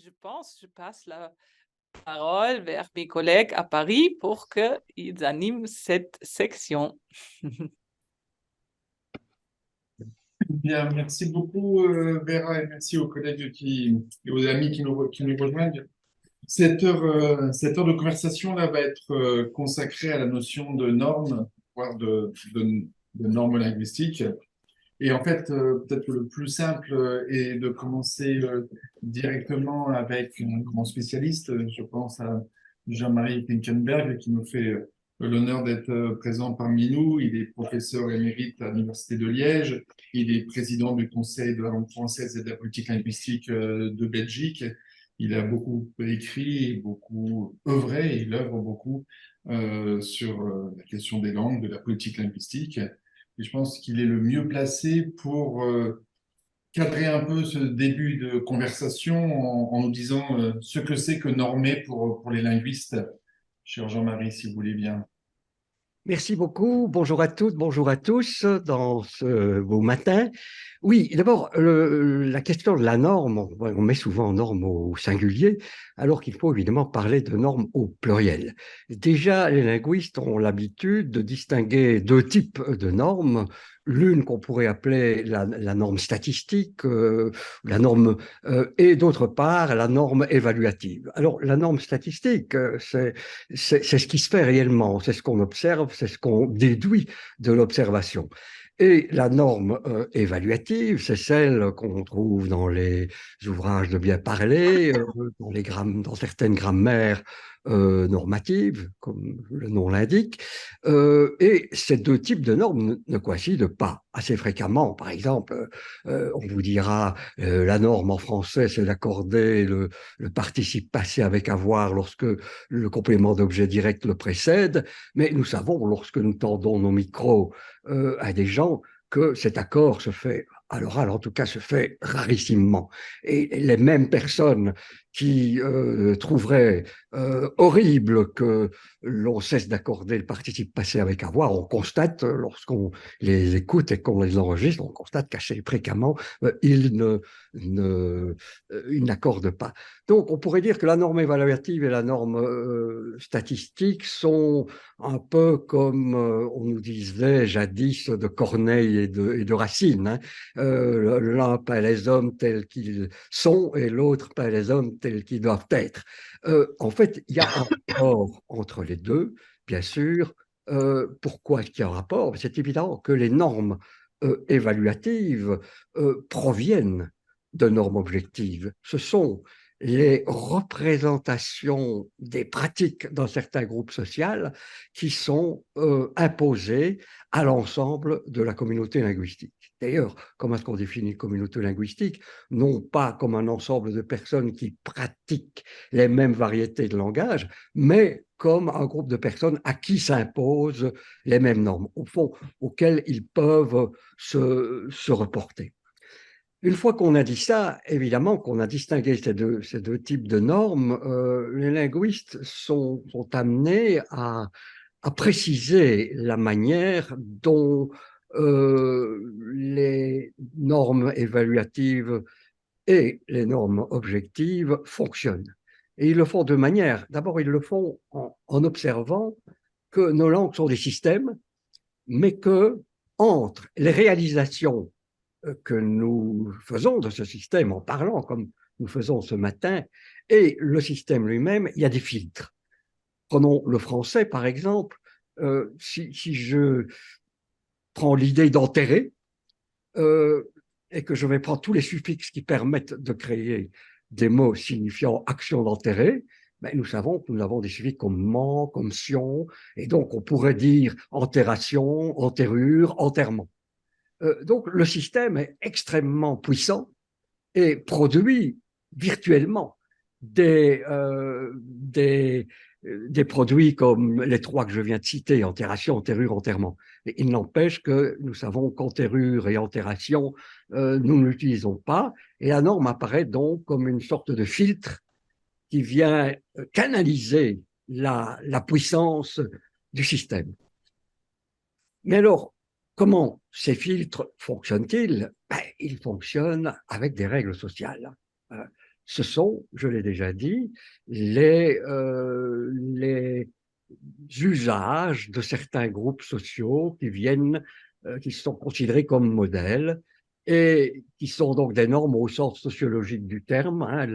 je pense, je passe la parole vers mes collègues à Paris pour qu'ils animent cette section. Bien, merci beaucoup Vera et merci aux collègues et aux amis qui nous rejoignent. Cette heure de conversation là va être consacrée à la notion de normes, voire de normes linguistiques. Et en fait, peut-être que le plus simple est de commencer directement avec un grand spécialiste. Je pense à Jean-Marie Finkenberg qui nous fait l'honneur d'être présent parmi nous. Il est professeur émérite à l'Université de Liège. Il est président du Conseil de la langue française et de la politique linguistique de Belgique. Il a beaucoup écrit, beaucoup œuvré, il œuvre beaucoup sur la question des langues, de la politique linguistique. Et je pense qu'il est le mieux placé pour cadrer un peu ce début de conversation en nous disant ce que c'est que normer pour les linguistes. Cher Jean-Marie, si vous voulez bien. Merci beaucoup. Bonjour à toutes, bonjour à tous dans ce beau matin. Oui, d'abord, la question de la norme, on met souvent norme au singulier, alors qu'il faut évidemment parler de normes au pluriel. Déjà, les linguistes ont l'habitude de distinguer deux types de normes. L'une qu'on pourrait appeler la norme statistique, la norme, et d'autre part la norme évaluative. Alors, la norme statistique, c'est ce qui se fait réellement, c'est ce qu'on observe, c'est ce qu'on déduit de l'observation. Et la norme évaluative, c'est celle qu'on trouve dans les ouvrages de bien parler, dans certaines grammaires normatives, comme le nom l'indique. Et ces deux types de normes ne coïncident pas assez fréquemment. Par exemple, on vous dira la norme en français, c'est d'accorder le participe passé avec avoir lorsque le complément d'objet direct le précède, mais nous savons, lorsque nous tendons nos micros à des gens, que cet accord se fait, à l'oral en tout cas, se fait rarissimement. Et les mêmes personnes qui trouveraient horrible que l'on cesse d'accorder le participe passé avec avoir, on constate, lorsqu'on les écoute et qu'on les enregistre, on constate qu'assez fréquemment, ils n'accordent pas. Donc, on pourrait dire que la norme évaluative et la norme statistique sont un peu comme on nous disait jadis de Corneille et de Racine. Hein. L'un peint les hommes tels qu'ils sont et l'autre peint les hommes tels qu'ils doivent être. En fait, il y a un rapport entre les deux, bien sûr. Pourquoi il y a un rapport? C'est évident que les normes évaluatives proviennent de normes objectives. Ce sont les représentations des pratiques dans certains groupes sociaux qui sont imposées à l'ensemble de la communauté linguistique. D'ailleurs, comment est-ce qu'on définit une communauté linguistique? Non pas comme un ensemble de personnes qui pratiquent les mêmes variétés de langage, mais comme un groupe de personnes à qui s'imposent les mêmes normes, au fond, auxquelles ils peuvent se reporter. Une fois qu'on a dit ça, évidemment qu'on a distingué ces deux types de normes, les linguistes sont amenés à préciser la manière dont les normes évaluatives et les normes objectives fonctionnent. Et ils le font de manière, d'abord ils le font en observant que nos langues sont des systèmes, mais que entre les réalisations que nous faisons de ce système en parlant comme nous faisons ce matin et le système lui-même, il y a des filtres. Prenons le français par exemple. Si je prends l'idée d'enterrer et que je vais prendre tous les suffixes qui permettent de créer des mots signifiant action d'enterrer, ben, nous savons que nous avons des suffixes comme ment, comme sion, et donc on pourrait dire enterration, enterrure, enterrement. Donc le système est extrêmement puissant et produit virtuellement des, euh, des, des produits comme les trois que je viens de citer, enterration, enterrure, enterrement. Et il n'empêche que nous savons qu'enterrure et enterration, nous ne l'utilisons pas, et la norme apparaît donc comme une sorte de filtre qui vient canaliser la puissance du système. Mais alors, comment ces filtres fonctionnent-ils? Ben, ils fonctionnent avec des règles sociales. ce sont, je l'ai déjà dit, les usages de certains groupes sociaux qui sont considérés comme modèles et qui sont donc des normes au sens sociologique du terme. Hein.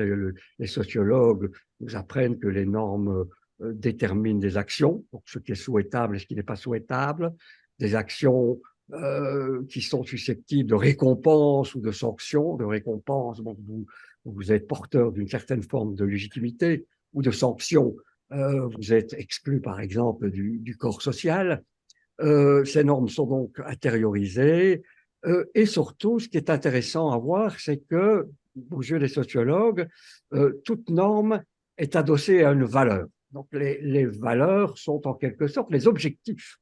Les sociologues nous apprennent que les normes déterminent des actions, donc ce qui est souhaitable et ce qui n'est pas souhaitable, des actions qui sont susceptibles de récompense ou de sanction. De récompense, donc vous êtes porteur d'une certaine forme de légitimité, ou de sanction, vous êtes exclu par exemple du corps social. Ces normes sont donc intériorisées et surtout, ce qui est intéressant à voir, c'est que, aux yeux des sociologues, toute norme est adossée à une valeur. Donc les valeurs sont en quelque sorte les objectifs,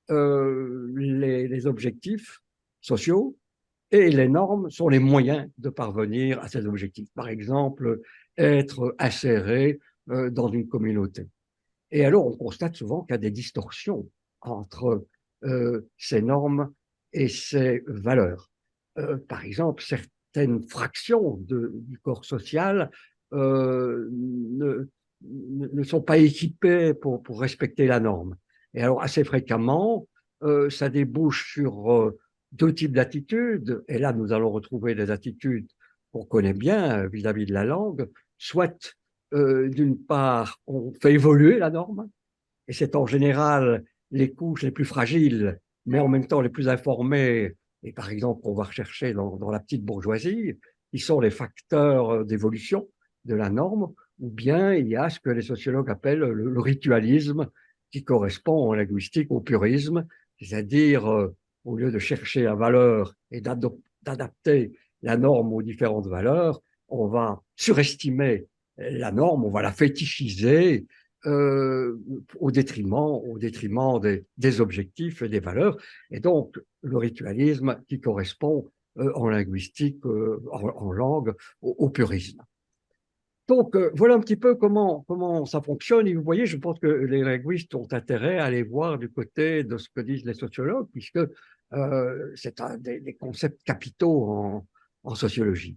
les objectifs sociaux, et les normes sont les moyens de parvenir à ces objectifs. Par exemple, être inséré dans une communauté. Et alors, on constate souvent qu'il y a des distorsions entre ces normes et ces valeurs. Par exemple, certaines fractions du corps social ne sont pas équipées pour respecter la norme. Et alors, assez fréquemment, ça débouche sur deux types d'attitudes. Et là, nous allons retrouver des attitudes qu'on connaît bien vis-à-vis de la langue, soit d'une part, on fait évoluer la norme, et c'est en général les couches les plus fragiles, mais en même temps les plus informées, et par exemple qu'on va rechercher dans la petite bourgeoisie, qui sont les facteurs d'évolution de la norme, ou bien il y a ce que les sociologues appellent le ritualisme, qui correspond en linguistique au purisme, c'est-à-dire au lieu de chercher la valeur et d'adapter la norme aux différentes valeurs, on va surestimer la norme, on va la fétichiser au détriment des objectifs et des valeurs. Et donc, le ritualisme qui correspond en linguistique, en langue, au purisme. Donc, voilà un petit peu comment ça fonctionne. Et vous voyez, je pense que les linguistes ont intérêt à aller voir du côté de ce que disent les sociologues, puisque c'est un des concepts capitaux en sociologie.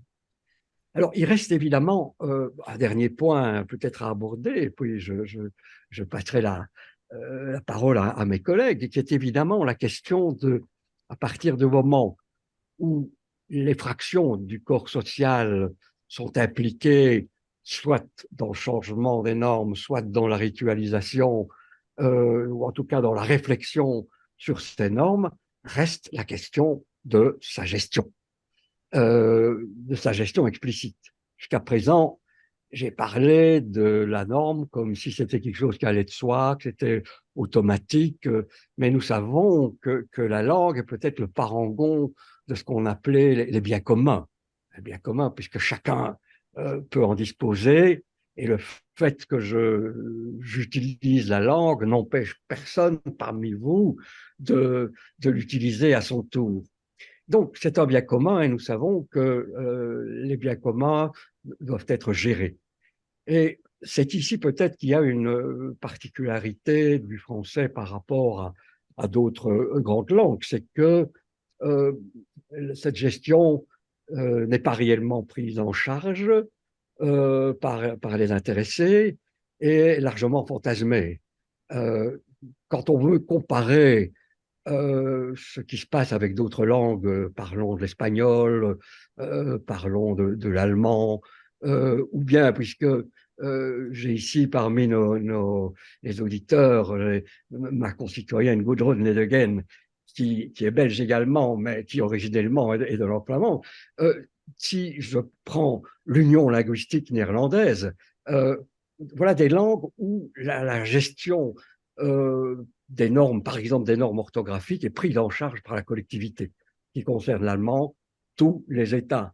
Alors, il reste évidemment un dernier point peut-être à aborder, et puis je passerai la parole à mes collègues, qui est évidemment la question de, à partir du moment où les fractions du corps social sont impliquées, soit dans le changement des normes, soit dans la ritualisation, ou en tout cas dans la réflexion sur ces normes, reste la question de sa gestion. De sa gestion explicite. Jusqu'à présent, j'ai parlé de la norme comme si c'était quelque chose qui allait de soi, que c'était automatique, mais nous savons que la langue est peut-être le parangon de ce qu'on appelait les biens communs. Les biens communs, puisque chacun peut en disposer, et le fait que j'utilise la langue n'empêche personne parmi vous de l'utiliser à son tour. Donc, c'est un bien commun et nous savons que les biens communs doivent être gérés. Et c'est ici peut-être qu'il y a une particularité du français par rapport à d'autres grandes langues, c'est que cette gestion n'est pas réellement prise en charge par les intéressés et largement fantasmée. Quand on veut comparer ce qui se passe avec d'autres langues, parlons de l'espagnol, parlons de l'allemand, ou bien, puisque j'ai ici parmi les auditeurs ma concitoyenne Gudrun Nedegen, qui est belge également, mais qui originellement est de langue flamande. Si je prends l'Union linguistique néerlandaise, voilà des langues où la gestion des normes, par exemple des normes orthographiques, est prise en charge par la collectivité, qui concerne l'allemand, tous les États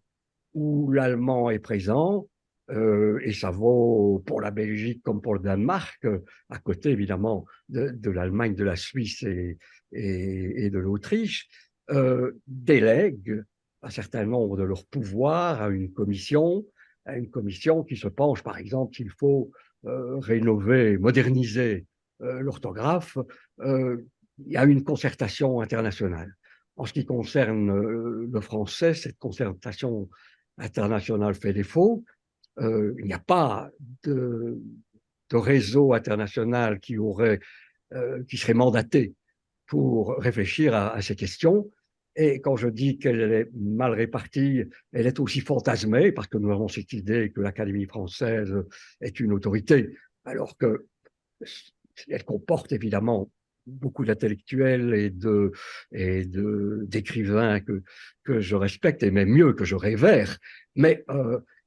où l'allemand est présent, et ça vaut pour la Belgique comme pour le Danemark, à côté évidemment de l'Allemagne, de la Suisse et de l'Autriche, délèguent un certain nombre de leurs pouvoirs à une commission qui se penche, par exemple, qu'il faut rénover, moderniser l'orthographe. Il y a une concertation internationale. En ce qui concerne le français, cette concertation internationale fait défaut. il n'y a pas de réseau international qui serait mandaté pour réfléchir à ces questions. Et quand je dis qu'elle est mal répartie, elle est aussi fantasmée, parce que nous avons cette idée que l'Académie française est une autorité, alors qu'elle comporte évidemment beaucoup d'intellectuels d'écrivains que je respecte, et même mieux, que je révère. Mais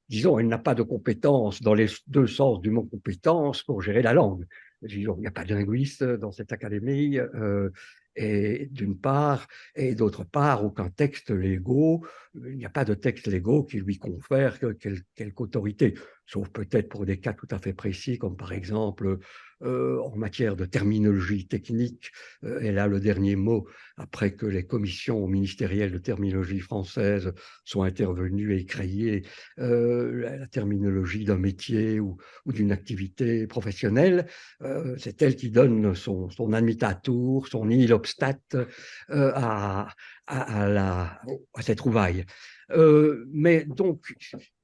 disons, elle n'a pas de compétences dans les deux sens du mot compétence pour gérer la langue. Disons, il n'y a pas de linguiste dans cette académie, et d'une part, et d'autre part, aucun texte légaux, il n'y a pas de texte légaux qui lui confèrent quelque autorité, sauf peut-être pour des cas tout à fait précis, comme par exemple en matière de terminologie technique, elle a le dernier mot après que les commissions ministérielles de terminologie française sont intervenues et créé la terminologie d'un métier ou d'une activité professionnelle. C'est elle qui donne son admitatur, son nihil obstat à cette trouvaille. Mais donc,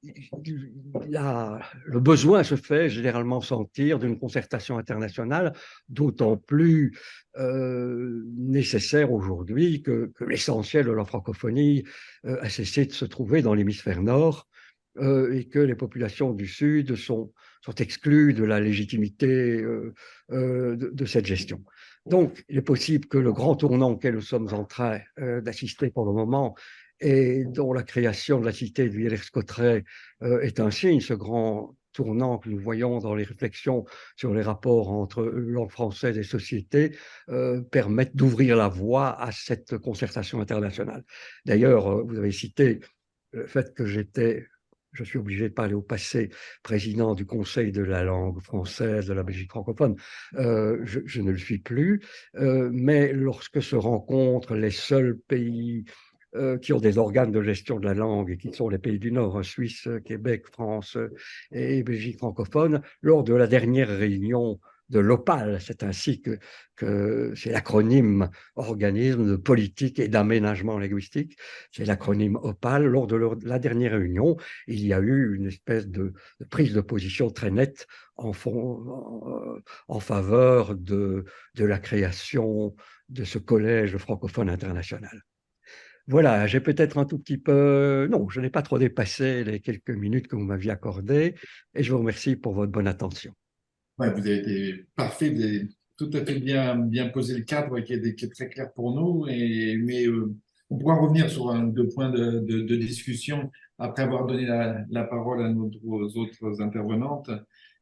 le besoin se fait généralement sentir d'une concertation internationale, d'autant plus nécessaire aujourd'hui que l'essentiel de la francophonie a cessé de se trouver dans l'hémisphère nord, et que les populations du Sud sont exclues de la légitimité de cette gestion. Donc, il est possible que le grand tournant auquel nous sommes en train d'assister pour le moment, et dont la création de la cité de Villers-Cotterêts est un signe, ce grand tournant que nous voyons dans les réflexions sur les rapports entre langue française et société, permettent d'ouvrir la voie à cette concertation internationale. D'ailleurs, vous avez cité le fait que je suis obligé de parler au passé, président du Conseil de la langue française de la Belgique francophone. Je ne le suis plus, mais lorsque se rencontrent les seuls pays qui ont des organes de gestion de la langue, et qui sont les pays du Nord, Suisse, Québec, France et Belgique francophone, lors de la dernière réunion de l'OPAL, c'est ainsi que c'est l'acronyme Organisme de politique et d'aménagement linguistique, c'est l'acronyme OPAL. Lors de la dernière réunion, il y a eu une espèce de prise de position très nette en faveur de la création de ce collège francophone international. Voilà, j'ai peut-être un tout petit peu... Non, je n'ai pas trop dépassé les quelques minutes que vous m'aviez accordées, et je vous remercie pour votre bonne attention. Ouais, vous avez été parfait, vous avez tout à fait bien posé le cadre qui est très clair pour nous. Mais on pourra revenir sur deux points de discussion après avoir donné la parole à nos autres intervenantes.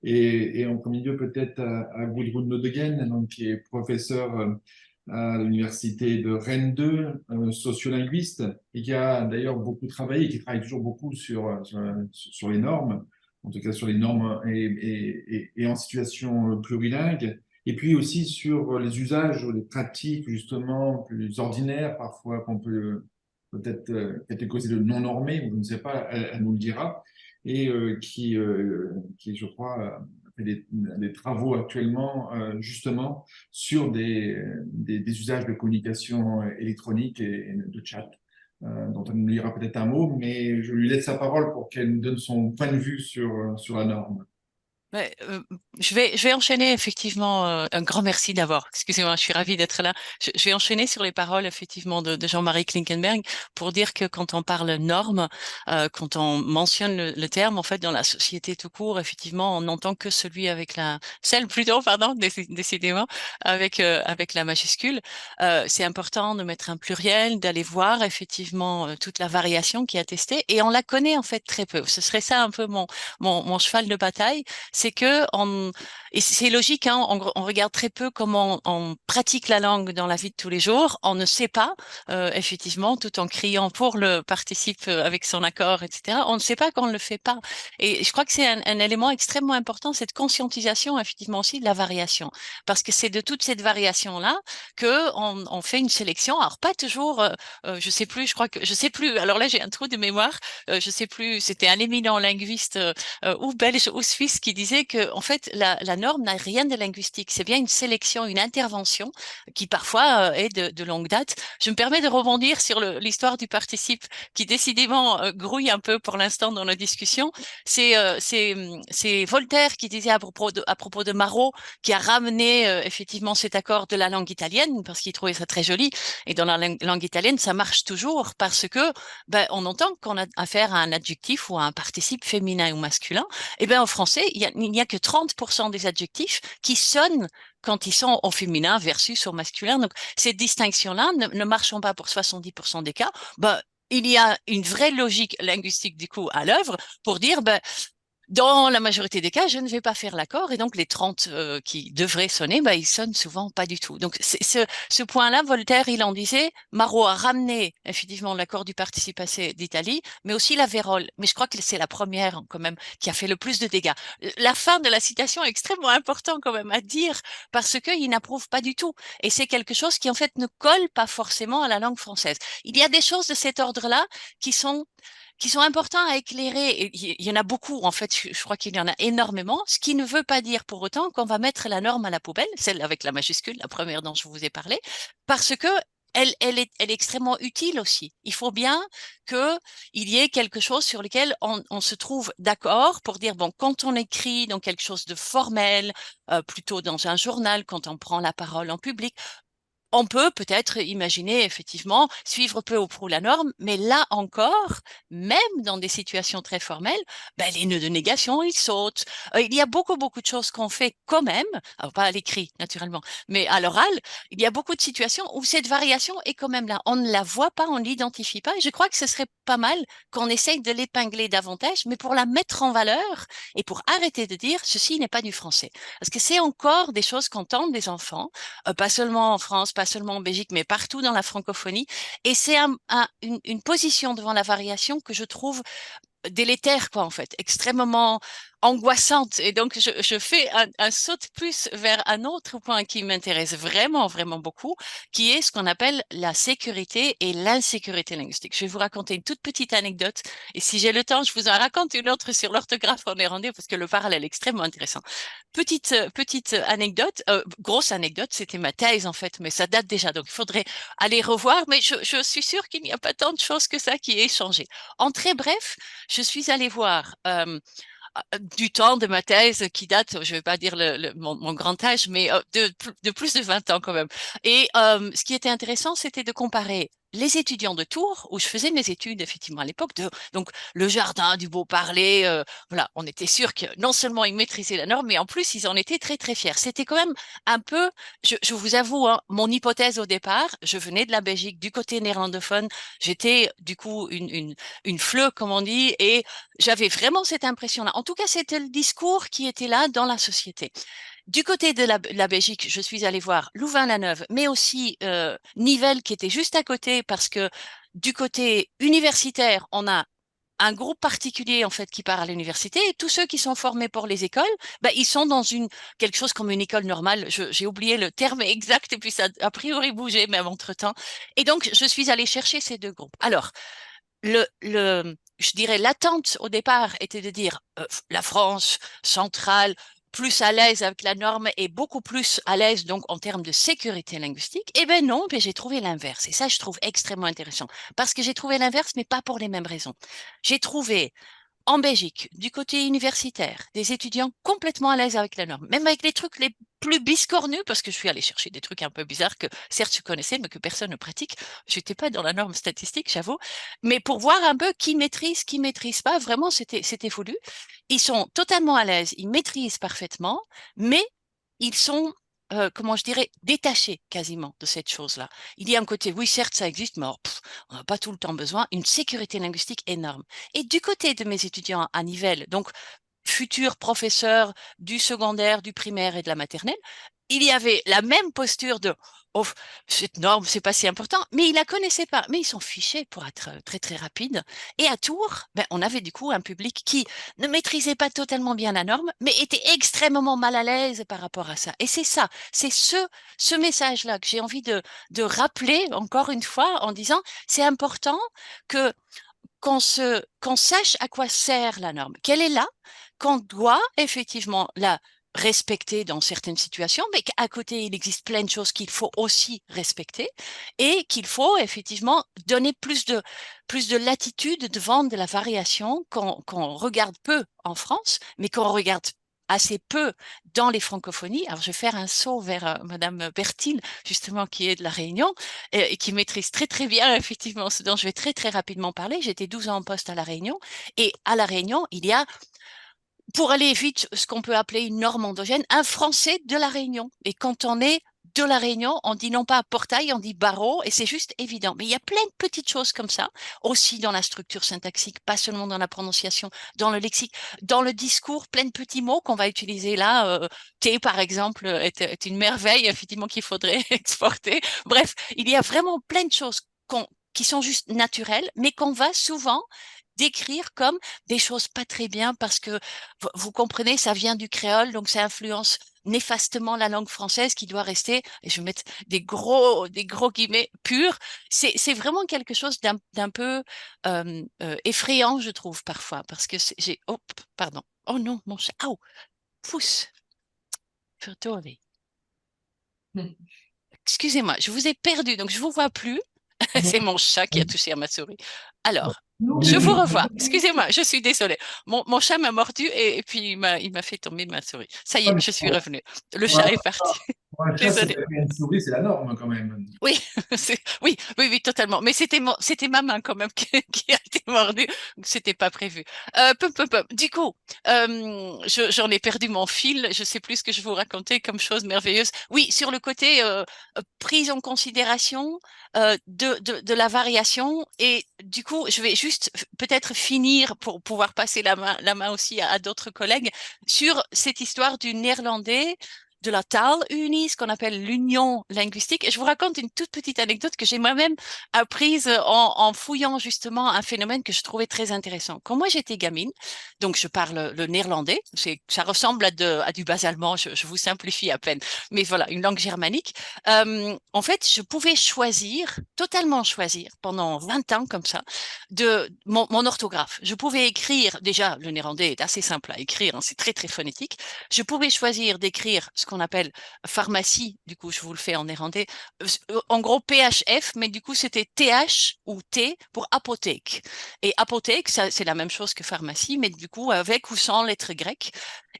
Et en premier lieu, peut-être à Gudrun Nodegen, donc, qui est professeur à l'université de Rennes 2, sociolinguiste, et qui a d'ailleurs beaucoup travaillé, qui travaille toujours beaucoup sur les normes, en tout cas sur les normes et en situation plurilingue, et puis aussi sur les usages ou les pratiques justement plus ordinaires, parfois qu'on peut peut-être catégoriser de non normés, ou je ne sais pas, elle nous le dira, et qui, je crois, fait des travaux actuellement justement sur des usages de communication électronique et de chat, dont elle nous lira peut-être un mot, mais je lui laisse sa parole pour qu'elle nous donne son point de vue sur la norme. Ouais, je vais enchaîner effectivement. Un grand merci d'abord. Excusez-moi, je suis ravie d'être là. Je vais enchaîner sur les paroles effectivement de Jean-Marie Klinkenberg pour dire que quand on parle normes, quand on mentionne le terme, en fait, dans la société tout court, effectivement, on n'entend que celui avec celle plutôt, pardon, décidément, avec la majuscule. C'est important de mettre un pluriel, d'aller voir effectivement toute la variation qui est attestée, et on la connaît en fait très peu. Ce serait ça un peu mon cheval de bataille. C'est que et c'est logique, hein, on regarde très peu comment on pratique la langue dans la vie de tous les jours. On ne sait pas, effectivement, tout en criant pour le participe avec son accord, etc. On ne sait pas quand on ne le fait pas. Et je crois que c'est un élément extrêmement important, cette conscientisation, effectivement, aussi de la variation. Parce que c'est de toute cette variation-là que on fait une sélection. Alors, pas toujours, je sais plus, je sais plus. Alors là, j'ai un trou de mémoire. Je sais plus, c'était un éminent linguiste ou belge ou suisse qui disait disait que, en fait, la norme n'a rien de linguistique. C'est bien une sélection, une intervention qui parfois est de longue date. Je me permets de rebondir sur l'histoire du participe qui décidément grouille un peu pour l'instant dans la discussion. C'est Voltaire qui disait à propos de Marot, qui a ramené effectivement cet accord de la langue italienne parce qu'il trouvait ça très joli. Et dans la langue italienne, ça marche toujours parce que on entend qu'on a affaire à un adjectif ou à un participe féminin ou masculin. Et en français, il n'y a que 30% des adjectifs qui sonnent quand ils sont au féminin versus au masculin. Donc, ces distinctions-là ne marchent pas pour 70% des cas. Il y a une vraie logique linguistique du coup à l'œuvre pour dire dans la majorité des cas, je ne vais pas faire l'accord et donc les 30 qui devraient sonner, ils sonnent souvent pas du tout. Donc ce point-là, Voltaire, il en disait, Marot a ramené effectivement l'accord du participe passé d'Italie, mais aussi la vérole. Mais je crois que c'est la première quand même qui a fait le plus de dégâts. La fin de la citation est extrêmement important quand même à dire parce qu'il n'approuve pas du tout. Et c'est quelque chose qui en fait ne colle pas forcément à la langue française. Il y a des choses de cet ordre-là qui sont importants à éclairer. Et il y en a beaucoup, en fait, je crois qu'il y en a énormément, ce qui ne veut pas dire pour autant qu'on va mettre la norme à la poubelle, celle avec la majuscule, la première dont je vous ai parlé, parce que elle est extrêmement utile aussi. Il faut bien qu'il y ait quelque chose sur lequel on se trouve d'accord pour dire, bon, quand on écrit dans quelque chose de formel, plutôt dans un journal, quand on prend la parole en public, on peut peut-être imaginer effectivement suivre peu ou prou la norme, mais là encore, même dans des situations très formelles, les nœuds de négation, ils sautent. Il y a beaucoup de choses qu'on fait quand même, alors pas à l'écrit naturellement, mais à l'oral, il y a beaucoup de situations où cette variation est quand même là. On ne la voit pas, on ne l'identifie pas, et je crois que ce serait pas mal qu'on essaye de l'épingler davantage, mais pour la mettre en valeur et pour arrêter de dire ceci n'est pas du français. Parce que c'est encore des choses qu'entendent les enfants, pas seulement en France, pas seulement en Belgique, mais partout dans la francophonie. Et c'est une position devant la variation que je trouve délétère, quoi, en fait, extrêmement angoissante. Et donc, je fais un saut de plus vers un autre point qui m'intéresse vraiment, vraiment beaucoup, qui est ce qu'on appelle la sécurité et l'insécurité linguistique. Je vais vous raconter une toute petite anecdote. Et si j'ai le temps, je vous en raconte une autre sur l'orthographe en néerlandais parce que le parallèle est extrêmement intéressant. Petite anecdote, grosse anecdote, c'était ma thèse en fait, mais ça date déjà, donc il faudrait aller revoir. Mais je suis sûre qu'il n'y a pas tant de choses que ça qui aient changé. En très bref, je suis allée voir du temps de ma thèse qui date, je ne vais pas dire mon grand âge, mais de plus de 20 ans quand même. Et ce qui était intéressant, c'était de comparer les étudiants de Tours, où je faisais mes études effectivement à l'époque, donc le jardin du beau parler, voilà, on était sûr que non seulement ils maîtrisaient la norme, mais en plus ils en étaient très très fiers. C'était quand même un peu, je vous avoue, hein, mon hypothèse au départ, je venais de la Belgique, du côté néerlandophone, j'étais du coup une fleu, comme on dit, et j'avais vraiment cette impression-là. En tout cas, c'était le discours qui était là dans la société. Du côté de la Belgique, je suis allée voir Louvain-la-Neuve, mais aussi Nivelles qui était juste à côté parce que du côté universitaire, on a un groupe particulier en fait qui part à l'université et tous ceux qui sont formés pour les écoles, ils sont dans quelque chose comme une école normale. J'ai oublié le terme exact et puis ça a priori bougé même entre-temps. Et donc je suis allée chercher ces deux groupes. Alors je dirais, l'attente au départ était de dire la France centrale, plus à l'aise avec la norme et beaucoup plus à l'aise donc en termes de sécurité linguistique. Eh bien non, mais j'ai trouvé l'inverse. Et ça, je trouve extrêmement intéressant. Parce que j'ai trouvé l'inverse, mais pas pour les mêmes raisons. J'ai trouvé en Belgique, du côté universitaire, des étudiants complètement à l'aise avec la norme, même avec les trucs les plus biscornus, parce que je suis allée chercher des trucs un peu bizarres que certes je connaissais, mais que personne ne pratique. Je n'étais pas dans la norme statistique, j'avoue, mais pour voir un peu qui maîtrise pas, vraiment c'était voulu. Ils sont totalement à l'aise, ils maîtrisent parfaitement, mais ils sont comment je dirais, détachés quasiment de cette chose-là. Il y a un côté, oui, certes, ça existe, mais alors, on n'a pas tout le temps besoin, une sécurité linguistique énorme. Et du côté de mes étudiants à Nivelles, donc futurs professeurs du secondaire, du primaire et de la maternelle, il y avait la même posture de oh, cette norme, c'est pas si important, mais ils la connaissaient pas, mais ils sont fichés pour être très très rapides. Et à Tours, on avait du coup un public qui ne maîtrisait pas totalement bien la norme, mais était extrêmement mal à l'aise par rapport à ça. Et c'est ça, c'est ce message-là que j'ai envie de rappeler encore une fois en disant c'est important que qu'on sache à quoi sert la norme, qu'elle est là, qu'on doit effectivement la respecter dans certaines situations, mais qu'à côté, il existe plein de choses qu'il faut aussi respecter et qu'il faut effectivement donner plus de latitude devant de la variation qu'on regarde peu en France, mais qu'on regarde assez peu dans les francophonies. Alors, je vais faire un saut vers Madame Bertille, justement, qui est de La Réunion et qui maîtrise très, très bien, effectivement, ce dont je vais très, très rapidement parler. J'étais 12 ans en poste à La Réunion et à La Réunion, il y a pour aller vite, ce qu'on peut appeler une norme endogène, un français de la Réunion. Et quand on est de la Réunion, on dit non pas portail, on dit barreau, et c'est juste évident. Mais il y a plein de petites choses comme ça, aussi dans la structure syntaxique, pas seulement dans la prononciation, dans le lexique, dans le discours, plein de petits mots qu'on va utiliser là. T, par exemple, est une merveille, effectivement, qu'il faudrait exporter. Bref, il y a vraiment plein de choses qui sont juste naturelles, mais qu'on va souvent décrire comme des choses pas très bien parce que vous comprenez, ça vient du créole, donc ça influence néfastement la langue française qui doit rester, et je vais mettre des gros guillemets, purs. C'est vraiment quelque chose d'un peu effrayant, je trouve, parfois, parce que j'ai... Oh, pardon. Oh non, mon chat. Oh, pousse. Verdorie. Excusez-moi, je vous ai perdu, donc je vous vois plus. C'est mon chat qui a touché à ma souris. Alors, je vous revois. Excusez-moi, je suis désolée. Mon chat m'a mordu et puis il m'a fait tomber ma souris. Ça y est, je suis revenue. Le chat est parti. Pour un chat, c'est Désolée. pas une souris, c'est la norme quand même. Oui, oui, totalement. Mais c'était ma main quand même qui a été mordue. Donc c'était pas prévu. Du coup, j'en ai perdu mon fil. Je sais plus ce que je vous racontais comme chose merveilleuse. Oui, sur le côté prise en considération de la variation. Et du coup, je vais juste peut-être finir pour pouvoir passer la main aussi à d'autres collègues sur cette histoire du néerlandais de la Taalunie, ce qu'on appelle l'union linguistique. Et je vous raconte une toute petite anecdote que j'ai moi-même apprise en fouillant justement un phénomène que je trouvais très intéressant. Quand moi j'étais gamine, donc je parle le néerlandais, ça ressemble à du bas-allemand, je vous simplifie à peine, mais voilà, une langue germanique. En fait, je pouvais choisir, totalement choisir, pendant 20 ans comme ça, de mon orthographe. Je pouvais écrire, déjà le néerlandais est assez simple à écrire, hein, c'est très très phonétique. Je pouvais choisir d'écrire ce qu'on appelle pharmacie, du coup je vous le fais en néerlandais, en gros PHF, mais du coup c'était TH ou T pour apothèque. Et apothèque, c'est la même chose que pharmacie, mais du coup avec ou sans lettres grecques.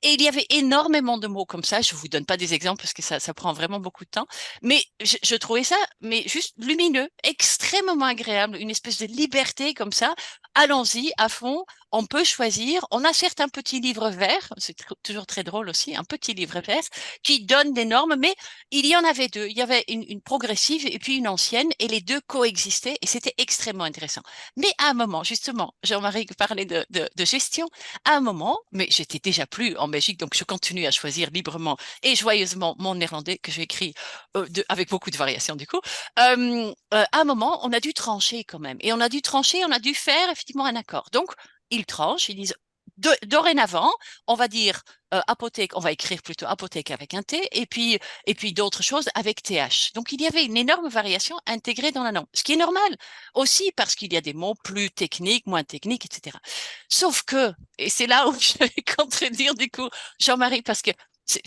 Et il y avait énormément de mots comme ça. Je vous donne pas des exemples parce que ça prend vraiment beaucoup de temps. Mais je trouvais ça, mais juste lumineux, extrêmement agréable, une espèce de liberté comme ça. Allons-y à fond. On peut choisir. On a certes un petit livre vert, c'est toujours très drôle aussi, un petit livre vert qui donne des normes, mais il y en avait deux. Il y avait une progressive et puis une ancienne, et les deux coexistaient, et c'était extrêmement intéressant. Mais à un moment, justement, Jean-Marie parlait de gestion, à un moment, mais j'étais déjà plus en Belgique, donc je continue à choisir librement et joyeusement mon néerlandais que j'écris avec beaucoup de variations du coup. À un moment, on a dû trancher quand même, et on a dû trancher, on a dû faire effectivement un accord. Donc, ils tranchent, ils disent dorénavant, on va dire apothèque, on va écrire plutôt apothèque avec un T, et puis d'autres choses avec TH. Donc il y avait une énorme variation intégrée dans la norme, ce qui est normal aussi parce qu'il y a des mots plus techniques, moins techniques, etc. Sauf que, et c'est là où je vais contredire du coup Jean-Marie, parce que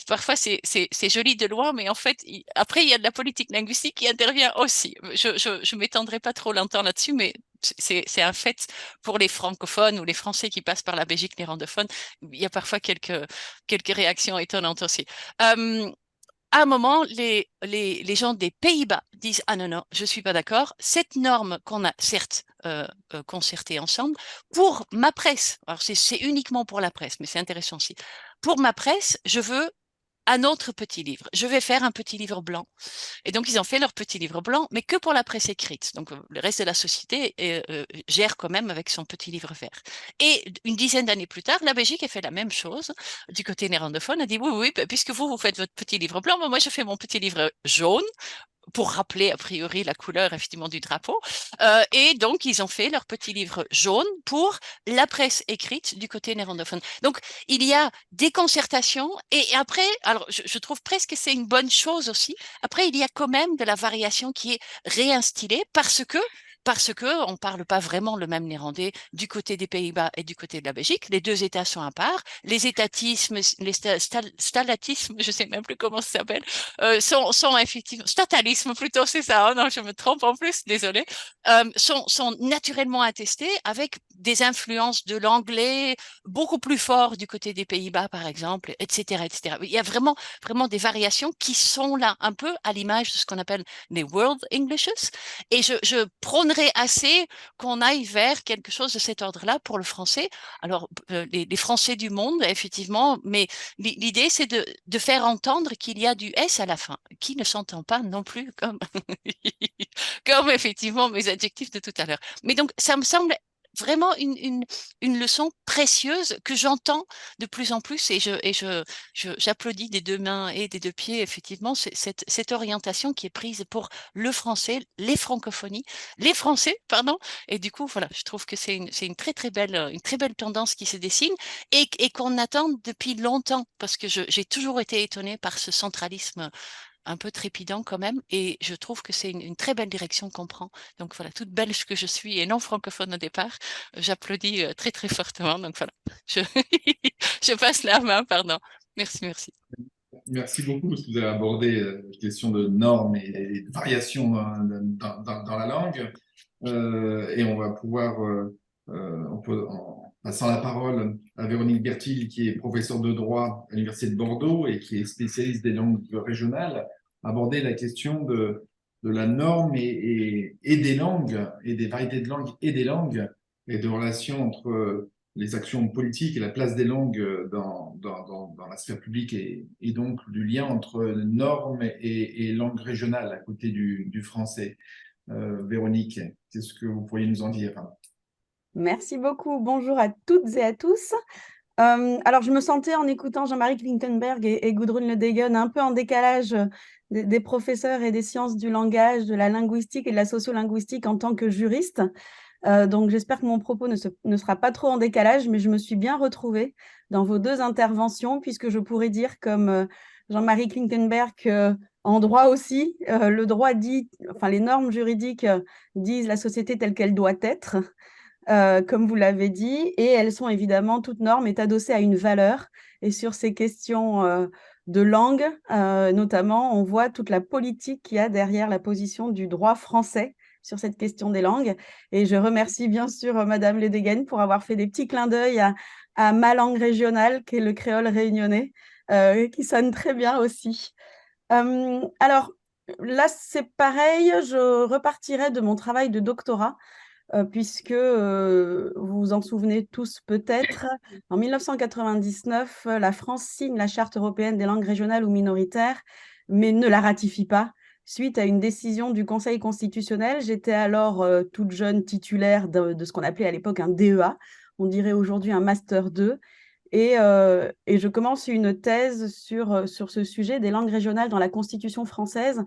parfois c'est joli de loin, mais en fait, après, il y a de la politique linguistique qui intervient aussi. Je m'étendrai pas trop longtemps là-dessus, mais c'est un fait pour les francophones ou les Français qui passent par la Belgique néerlandophone. Il y a parfois quelques réactions étonnantes aussi. Euh, à un moment, les gens des Pays-Bas disent: ah non, non, je suis pas d'accord. Cette norme qu'on a certes concertée ensemble, pour ma presse, alors c'est uniquement pour la presse, mais c'est intéressant aussi. Pour ma presse, je veux un autre petit livre. Je vais faire un petit livre blanc. Et donc, ils ont fait leur petit livre blanc, mais que pour la presse écrite. Donc, le reste de la société gère quand même avec son petit livre vert. Et une dizaine d'années plus tard, la Belgique a fait la même chose. Du côté néerlandophone, a dit oui, oui, puisque vous faites votre petit livre blanc, moi, je fais mon petit livre jaune pour rappeler a priori la couleur effectivement du drapeau. Et donc, ils ont fait leur petit livre jaune pour la presse écrite du côté néerlandophone. Donc, il y a des concertations et après, alors je trouve presque que c'est une bonne chose aussi. Après, il y a quand même de la variation qui est réinstillée parce que parce qu'on ne parle pas vraiment le même néerlandais du côté des Pays-Bas et du côté de la Belgique. Les deux États sont à part. Les étatismes, les stalatismes, je ne sais même plus comment ça s'appelle, sont effectivement, statalisme plutôt, c'est ça, oh non, je me trompe en plus, désolé, sont naturellement attestés avec des influences de l'anglais beaucoup plus fort du côté des Pays-Bas, par exemple, etc., etc. Il y a vraiment des variations qui sont là, un peu à l'image de ce qu'on appelle les World Englishes. Et je prônerais assez qu'on aille vers quelque chose de cet ordre-là pour le français. Alors, les Français du monde, effectivement, mais l'idée, c'est de faire entendre qu'il y a du S à la fin, qui ne s'entend pas non plus comme, comme effectivement mes adjectifs de tout à l'heure. Mais donc, ça me semble vraiment une leçon précieuse que j'entends de plus en plus et j'applaudis des deux mains et des deux pieds, effectivement, cette orientation qui est prise pour le français, les francophonies, les Français, pardon. Et du coup, voilà, je trouve que c'est une très belle tendance qui se dessine et qu'on attend depuis longtemps parce que j'ai toujours été étonnée par ce centralisme un peu trépidant quand même, et je trouve que c'est une très belle direction qu'on prend. Donc voilà, toute belge que je suis et non francophone au départ, j'applaudis très fortement. Donc voilà, je, je passe la main, pardon. Merci. Merci beaucoup parce que vous avez abordé la question de normes et de variations dans la langue. Et on va pouvoir, en passant la parole à Véronique Bertil, qui est professeure de droit à l'Université de Bordeaux et qui est spécialiste des langues régionales, aborder la question de la norme et des langues, et des variétés de langues et des langues, et de relations entre les actions politiques et la place des langues dans la sphère publique et donc du lien entre normes et langue régionale à côté du français. Véronique, qu'est-ce que vous pourriez nous en dire? Merci beaucoup. Bonjour à toutes et à tous. Alors, je me sentais en écoutant Jean-Marie Klinkenberg et Gudrun Le Degen un peu en décalage des professeurs et des sciences du langage, de la linguistique et de la sociolinguistique en tant que juriste. Donc, j'espère que mon propos ne sera pas trop en décalage, mais je me suis bien retrouvée dans vos deux interventions, puisque je pourrais dire, comme Jean-Marie Klinkenberg, en droit aussi, le droit dit, enfin, les normes juridiques disent la société telle qu'elle doit être, comme vous l'avez dit, et elles sont évidemment, toute norme est adossée à une valeur. Et sur ces questions de langue, notamment, on voit toute la politique qu'il y a derrière la position du droit français sur cette question des langues. Et je remercie bien sûr Madame Ledegen pour avoir fait des petits clins d'œil à ma langue régionale, qui est le créole réunionnais, qui sonne très bien aussi. Alors, là, c'est pareil, je repartirai de mon travail de doctorat, puisque vous vous en souvenez tous peut-être, en 1999, la France signe la Charte européenne des langues régionales ou minoritaires, mais ne la ratifie pas, suite à une décision du Conseil constitutionnel. J'étais alors toute jeune titulaire de ce qu'on appelait à l'époque un DEA, on dirait aujourd'hui un Master 2, et je commence une thèse sur ce sujet des langues régionales dans la Constitution française,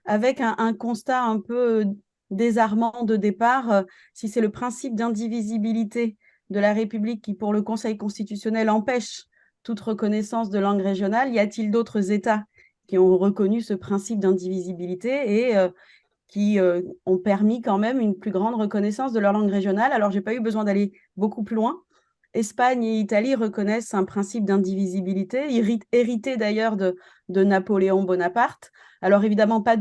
avec un constat un peu désarmant de départ. Si c'est le principe d'indivisibilité de la République qui, pour le Conseil constitutionnel, empêche toute reconnaissance de langue régionale, y a-t-il d'autres États qui ont reconnu ce principe d'indivisibilité et qui ont permis quand même une plus grande reconnaissance de leur langue régionale? Alors, je n'ai pas eu besoin d'aller beaucoup plus loin. Espagne et Italie reconnaissent un principe d'indivisibilité, hérité d'ailleurs de Napoléon Bonaparte. Alors évidemment, pas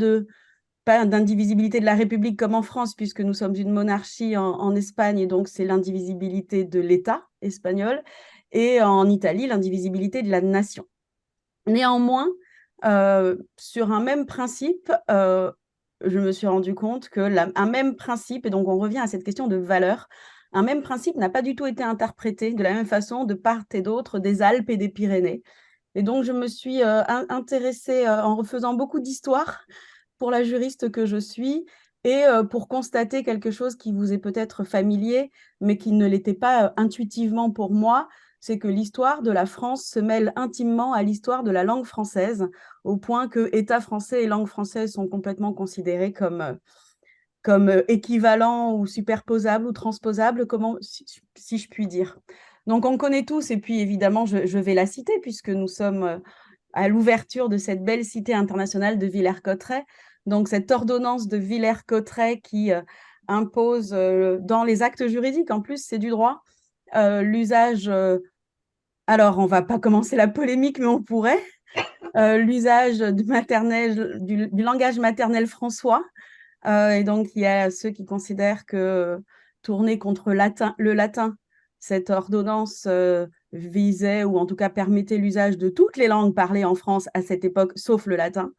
d'indivisibilité de la République comme en France, puisque nous sommes une monarchie en Espagne, et donc c'est l'indivisibilité de l'État espagnol, et en Italie, l'indivisibilité de la nation. Néanmoins, sur un même principe, je me suis rendu compte que un même principe, et donc on revient à cette question de valeur, un même principe n'a pas du tout été interprété de la même façon de part et d'autre des Alpes et des Pyrénées. Et donc, je me suis intéressée en refaisant beaucoup d'histoire pour la juriste que je suis et pour constater quelque chose qui vous est peut-être familier, mais qui ne l'était pas intuitivement pour moi, c'est que l'histoire de la France se mêle intimement à l'histoire de la langue française, au point que État français et langue française sont complètement considérés comme équivalents ou superposables ou transposables, si je puis dire. Donc, on connaît tous, et puis évidemment, je vais la citer, puisque nous sommes à l'ouverture de cette belle cité internationale de Villers-Cotterêts. Donc, cette ordonnance de Villers-Cotterêts qui impose dans les actes juridiques, en plus c'est du droit, l'usage, alors on ne va pas commencer la polémique, mais on pourrait, l'usage du langage maternel françois. Et donc, il y a ceux qui considèrent que tourner contre le latin, cette ordonnance visait, ou en tout cas permettait l'usage de toutes les langues parlées en France à cette époque, sauf le latin.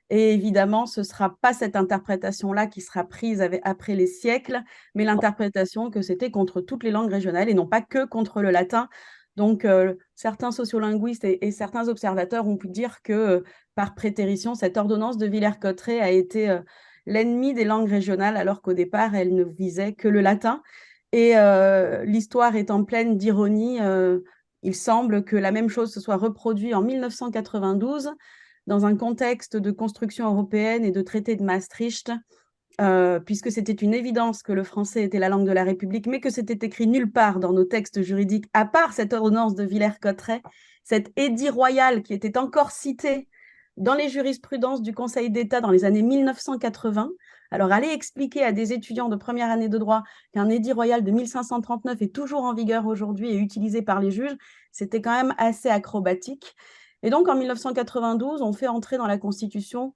Et évidemment, ce ne sera pas cette interprétation-là qui sera prise après les siècles, mais l'interprétation que c'était contre toutes les langues régionales et non pas que contre le latin. Donc, certains sociolinguistes et certains observateurs ont pu dire que, par prétérition, cette ordonnance de Villers-Cotterêts a été l'ennemi des langues régionales, alors qu'au départ, elle ne visait que le latin. Et l'histoire étant pleine d'ironie, il semble que la même chose se soit reproduite en 1992 dans un contexte de construction européenne et de traité de Maastricht, puisque c'était une évidence que le français était la langue de la République, mais que c'était écrit nulle part dans nos textes juridiques, à part cette ordonnance de Villers-Cotterêts, cet édit royal qui était encore cité dans les jurisprudences du Conseil d'État dans les années 1980. Alors, aller expliquer à des étudiants de première année de droit qu'un édit royal de 1539 est toujours en vigueur aujourd'hui et utilisé par les juges, c'était quand même assez acrobatique. Et donc, en 1992, on fait entrer dans la Constitution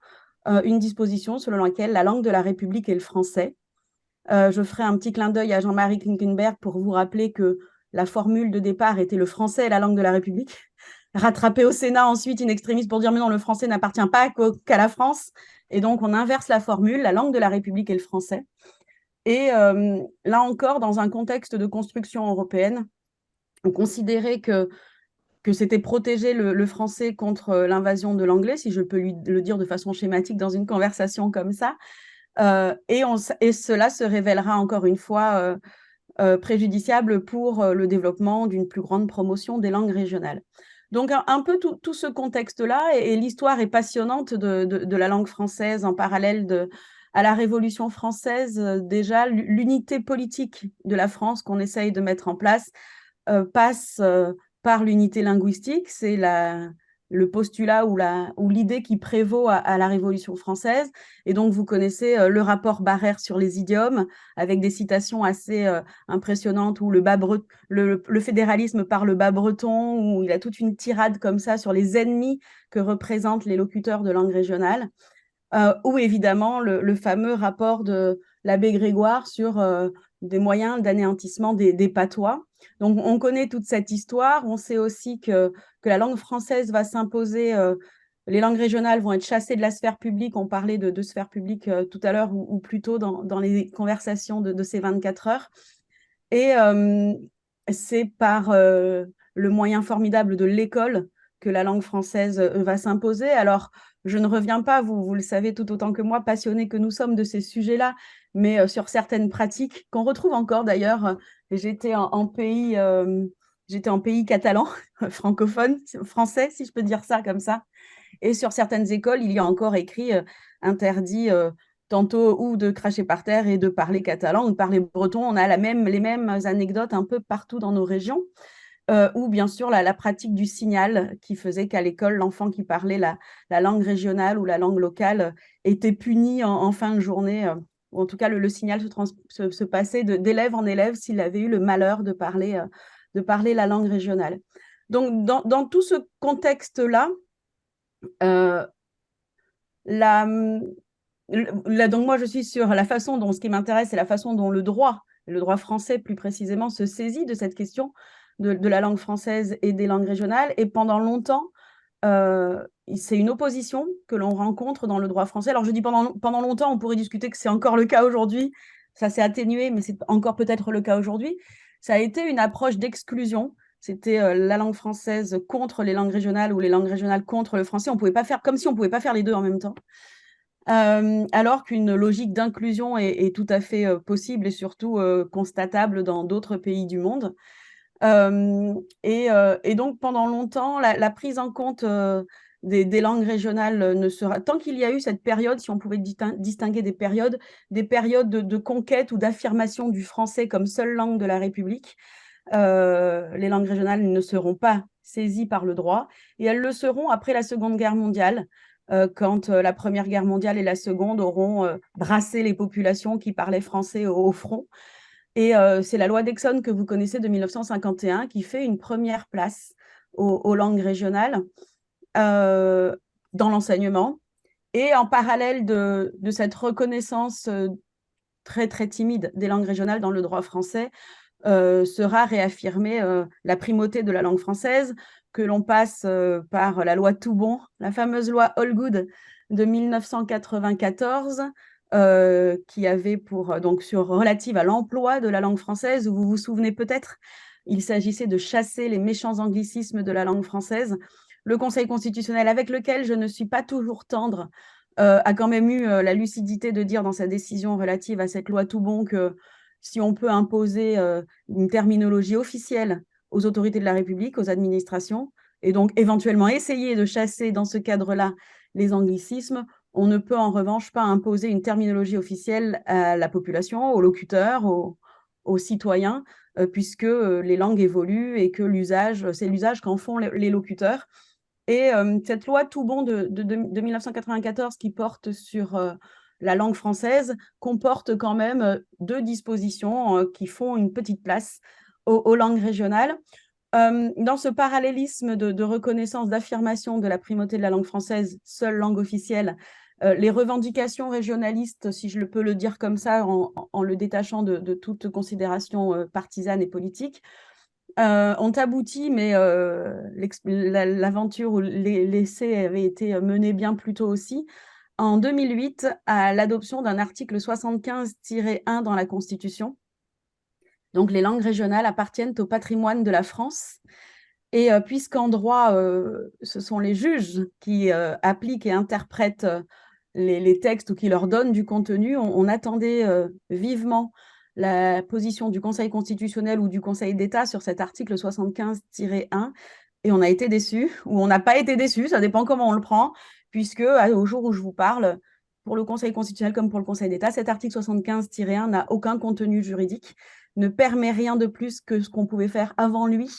une disposition selon laquelle la langue de la République est le français. Je ferai un petit clin d'œil à Jean-Marie Klinkenberg pour vous rappeler que la formule de départ était le français est la langue de la République. Rattrapé au Sénat ensuite in extremis pour dire mais non, le français n'appartient pas qu'à la France. Et donc, on inverse la formule, la langue de la République est le français. Et là encore, dans un contexte de construction européenne, on considérait que c'était protéger le français contre l'invasion de l'anglais, si je peux le dire de façon schématique dans une conversation comme ça. Et cela se révélera encore une fois préjudiciable pour le développement d'une plus grande promotion des langues régionales. Donc, un peu tout ce contexte-là, et l'histoire est passionnante de la langue française en parallèle à la Révolution française. Déjà, l'unité politique de la France qu'on essaye de mettre en place passe par l'unité linguistique. C'est le postulat ou l'idée qui prévaut à la Révolution française. Et donc, vous connaissez le rapport Barrère sur les idiomes, avec des citations assez impressionnantes, où le fédéralisme par le bas breton, où il a toute une tirade comme ça sur les ennemis que représentent les locuteurs de langue régionale, ou évidemment le fameux rapport de l'abbé Grégoire sur des moyens d'anéantissement des patois. Donc, on connaît toute cette histoire. On sait aussi que la langue française va s'imposer. Les langues régionales vont être chassées de la sphère publique. On parlait de sphère publique tout à l'heure, ou plus tôt dans les conversations de ces 24 heures. Et c'est par le moyen formidable de l'école que la langue française va s'imposer. Alors, je ne reviens pas, vous le savez tout autant que moi, passionnés que nous sommes de ces sujets-là, mais sur certaines pratiques qu'on retrouve encore d'ailleurs. J'étais en pays catalan, francophone, français, si je peux dire ça comme ça. Et sur certaines écoles, il y a encore écrit interdit tantôt ou de cracher par terre et de parler catalan ou de parler breton. On a les mêmes anecdotes un peu partout dans nos régions. Ou bien sûr la pratique du signal qui faisait qu'à l'école, l'enfant qui parlait la langue régionale ou la langue locale était puni en fin de journée, ou en tout cas le signal se passait d'élève en élève s'il avait eu le malheur de parler la langue régionale. Donc, dans tout ce contexte-là, donc moi je suis sur la façon dont, ce qui m'intéresse, c'est la façon dont le droit français plus précisément, se saisit de cette question de la langue française et des langues régionales. Et pendant longtemps, c'est une opposition que l'on rencontre dans le droit français. Alors je dis pendant longtemps, on pourrait discuter que c'est encore le cas aujourd'hui. Ça s'est atténué, mais c'est encore peut-être le cas aujourd'hui. Ça a été une approche d'exclusion. C'était la langue française contre les langues régionales, ou les langues régionales contre le français. On pouvait pas faire comme si on pouvait pas faire les deux en même temps. Alors qu'une logique d'inclusion est tout à fait possible et surtout constatable dans d'autres pays du monde. Et donc, pendant longtemps, la prise en compte des langues régionales ne sera... Tant qu'il y a eu cette période, si on pouvait distinguer des périodes de conquête ou d'affirmation du français comme seule langue de la République, les langues régionales ne seront pas saisies par le droit, et elles le seront après la Seconde Guerre mondiale, quand la Première Guerre mondiale et la Seconde auront brassé les populations qui parlaient français au front. Et c'est la loi d'Exxon que vous connaissez de 1951 qui fait une première place aux langues régionales dans l'enseignement. Et en parallèle de cette reconnaissance très, très timide des langues régionales dans le droit français, sera réaffirmée la primauté de la langue française, que l'on passe par la loi Toubon, la fameuse loi Hallgood de 1994, qui avait pour relative à l'emploi de la langue française, où vous vous souvenez peut-être, il s'agissait de chasser les méchants anglicismes de la langue française. Le Conseil constitutionnel, avec lequel je ne suis pas toujours tendre, a quand même eu la lucidité de dire dans sa décision relative à cette loi Toubon que si on peut imposer une terminologie officielle aux autorités de la République, aux administrations, et donc éventuellement essayer de chasser dans ce cadre-là les anglicismes, on ne peut en revanche pas imposer une terminologie officielle à la population, aux locuteurs, aux citoyens, puisque les langues évoluent et que c'est l'usage qu'en font les locuteurs. Et cette loi Toubon de 1994 qui porte sur la langue française comporte quand même 2 dispositions qui font une petite place aux langues régionales. Dans ce parallélisme de reconnaissance, d'affirmation de la primauté de la langue française, seule langue officielle, les revendications régionalistes, si je peux le dire comme ça, en le détachant de toute considération partisane et politique, ont abouti, mais l'aventure ou l'essai avait été mené bien plus tôt aussi, en 2008, à l'adoption d'un article 75-1 dans la Constitution. Donc, les langues régionales appartiennent au patrimoine de la France. Et puisqu'en droit, ce sont les juges qui appliquent et interprètent les textes ou qui leur donnent du contenu, on attendait vivement la position du Conseil constitutionnel ou du Conseil d'État sur cet article 75-1, et on a été déçus, ou on n'a pas été déçus, ça dépend comment on le prend, puisque au jour où je vous parle, pour le Conseil constitutionnel comme pour le Conseil d'État, cet article 75-1 n'a aucun contenu juridique, ne permet rien de plus que ce qu'on pouvait faire avant lui.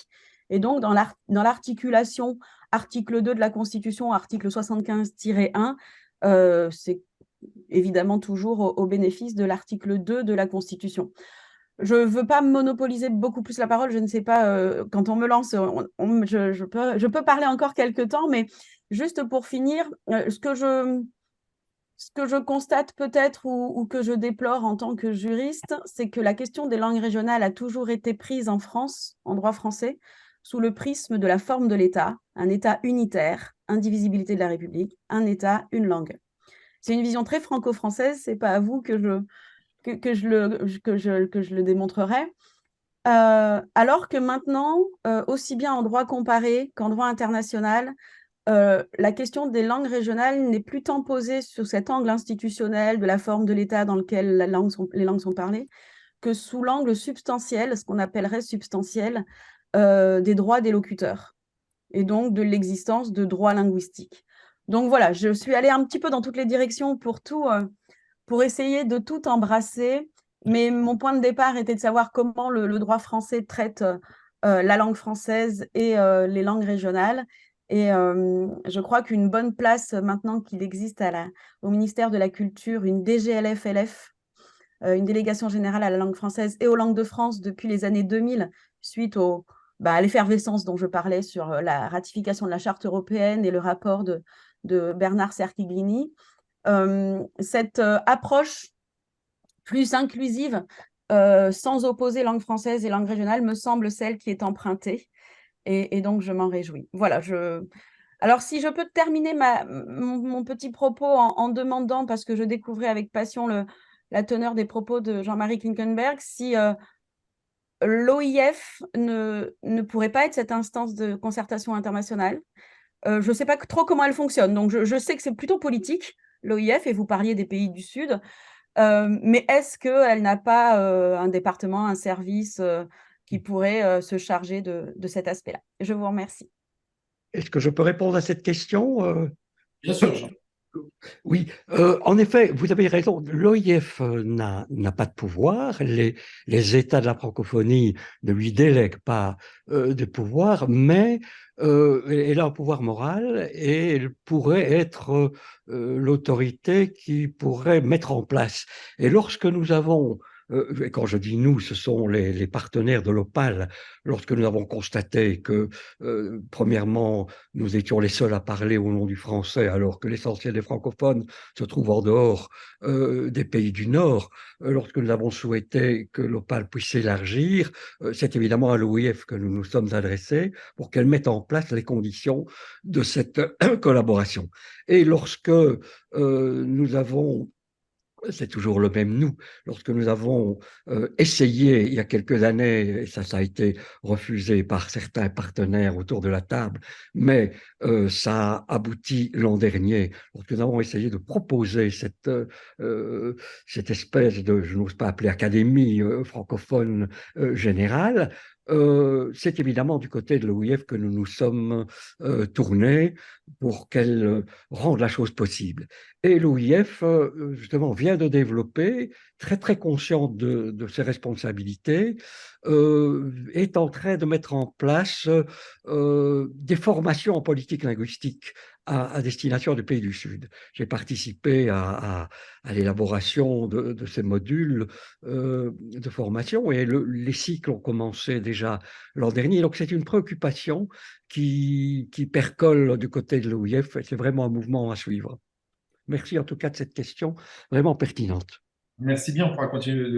Et donc, dans l'articulation article 2 de la Constitution, article 75-1, c'est évidemment toujours au bénéfice de l'article 2 de la Constitution. Je ne veux pas monopoliser beaucoup plus la parole, je ne sais pas, quand on me lance, je peux parler encore quelques temps, mais juste pour finir, ce que je constate peut-être ou que je déplore en tant que juriste, c'est que la question des langues régionales a toujours été prise en France, en droit français, sous le prisme de la forme de l'État, un État unitaire, indivisibilité de la République, un État, une langue. C'est une vision très franco-française, c'est pas à vous que je le démontrerai. Alors que maintenant, aussi bien en droit comparé qu'en droit international, la question des langues régionales n'est plus tant posée sur cet angle institutionnel de la forme de l'État dans lequel les langues sont parlées, que sous l'angle substantiel, ce qu'on appellerait substantiel, des droits des locuteurs, et donc de l'existence de droits linguistiques. Donc voilà, je suis allée un petit peu dans toutes les directions pour essayer de tout embrasser, mais mon point de départ était de savoir comment le droit français traite la langue française et les langues régionales. Et je crois qu'une bonne place, maintenant qu'il existe au ministère de la Culture, une DGLF-LF, une délégation générale à la langue française et aux langues de France depuis les années 2000, suite à l'effervescence dont je parlais sur la ratification de la Charte européenne et le rapport de Bernard Cerchiglini. Cette approche plus inclusive, sans opposer langue française et langue régionale, me semble celle qui est empruntée. Et donc, je m'en réjouis. Voilà, alors, si je peux terminer mon petit propos en demandant, parce que je découvrais avec passion la teneur des propos de Jean-Marie Klinkenberg, si l'OIF ne pourrait pas être cette instance de concertation internationale. Je ne sais pas trop comment elle fonctionne, donc je sais que c'est plutôt politique, l'OIF, et vous parliez des pays du Sud, mais est-ce qu'elle n'a pas un département, un service qui pourrait se charger de cet aspect-là? Je vous remercie. Est-ce que je peux répondre à cette question Bien sûr, Jean. Oui, en effet, vous avez raison. L'OIF n'a pas de pouvoir. Les États de la francophonie ne lui délèguent pas de pouvoir, mais elle a un pouvoir moral et elle pourrait être l'autorité qui pourrait mettre en place. Et lorsque nous avons, et quand je dis nous, ce sont les partenaires de l'OPAL, lorsque nous avons constaté que, premièrement, nous étions les seuls à parler au nom du français, alors que l'essentiel des francophones se trouvent en dehors des pays du Nord. Lorsque nous avons souhaité que l'OPAL puisse s'élargir, c'est évidemment à l'OIF que nous nous sommes adressés pour qu'elle mette en place les conditions de cette collaboration. Et lorsque nous avons c'est toujours le même nous. Lorsque nous avons essayé il y a quelques années, et ça a été refusé par certains partenaires autour de la table, mais ça a abouti l'an dernier, lorsque nous avons essayé de proposer cette espèce de, je n'ose pas appeler académie francophone générale, c'est évidemment du côté de l'OIF que nous nous sommes tournés pour qu'elle rende la chose possible. Et l'OIF, justement, vient de développer, très très consciente de ses responsabilités, est en train de mettre en place des formations en politique linguistique à destination des pays du Sud. J'ai participé à l'élaboration de ces modules de formation et les cycles ont commencé déjà l'an dernier. Donc c'est une préoccupation qui percole du côté de l'OIF et c'est vraiment un mouvement à suivre. Merci en tout cas de cette question vraiment pertinente. Merci bien, on pourra continuer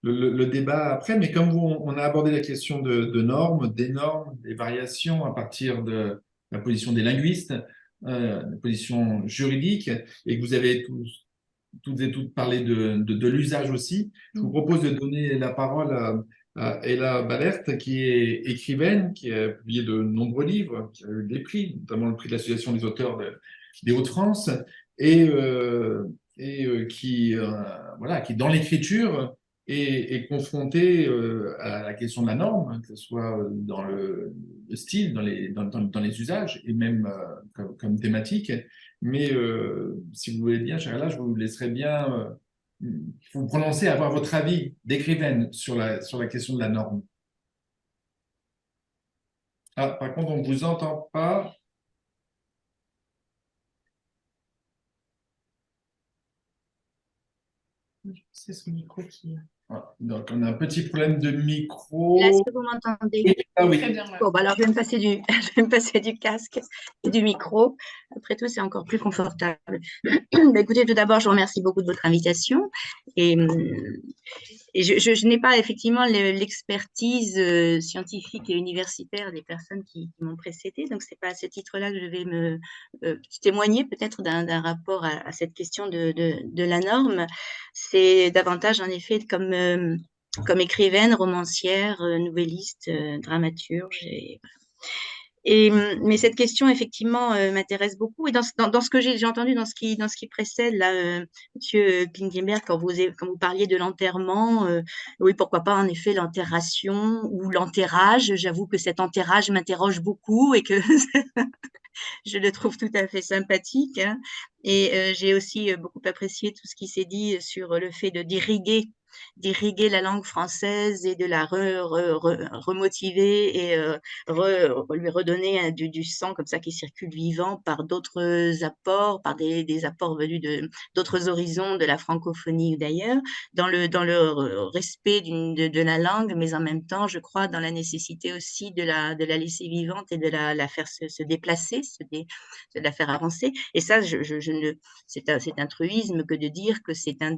le débat après, mais comme on a abordé la question de normes, des normes, des variations à partir de la position des linguistes, la position juridique, et que vous avez toutes et toutes parlé de l'usage aussi, je vous propose de donner la parole à Ella Balert, qui est écrivaine, qui a publié de nombreux livres, qui a eu des prix, notamment le prix de l'Association des auteurs des Hauts-de-France, et, voilà, qui dans l'écriture est confronté à la question de la norme, que ce soit dans le style, dans les usages, et même comme thématique. Mais si vous voulez bien, Charla, je vous laisserai bien vous prononcer, avoir votre avis d'écrivaine sur la question de la norme. Ah, par contre, on ne vous entend pas. C'est ce micro qui... Ah, donc, on a un petit problème de micro. Est-ce que vous m'entendez? Ah oui. Très bien. Bon, bah alors je vais me passer je vais me passer du casque et du micro. Après tout, c'est encore plus confortable. Bah, écoutez, tout d'abord, je vous remercie beaucoup de votre invitation. Et je n'ai pas effectivement l'expertise scientifique et universitaire des personnes qui m'ont précédée. Donc, c'est pas à ce titre-là que je vais me témoigner peut-être d'un rapport à cette question de la norme. C'est davantage, en effet, comme écrivaine, romancière, nouvelliste, dramaturge. Mais cette question, effectivement, m'intéresse beaucoup. Et dans ce que j'ai entendu, dans ce qui précède, là, Monsieur Klinkenberg, quand vous parliez de l'enterrement, oui, pourquoi pas, en effet, l'enterration ou l'enterrage. J'avoue que cet enterrage m'interroge beaucoup et que je le trouve tout à fait sympathique. Hein. Et j'ai aussi beaucoup apprécié tout ce qui s'est dit sur le fait d'irriguer la langue française et de la remotiver et lui redonner du sang comme ça qui circule vivant par d'autres apports, par des apports venus d'autres horizons de la francophonie ou d'ailleurs, dans le respect de la langue, mais en même temps, je crois, dans la nécessité aussi de la laisser vivante et de la faire se déplacer, de la faire avancer. Et ça, c'est un truisme que de dire que c'est un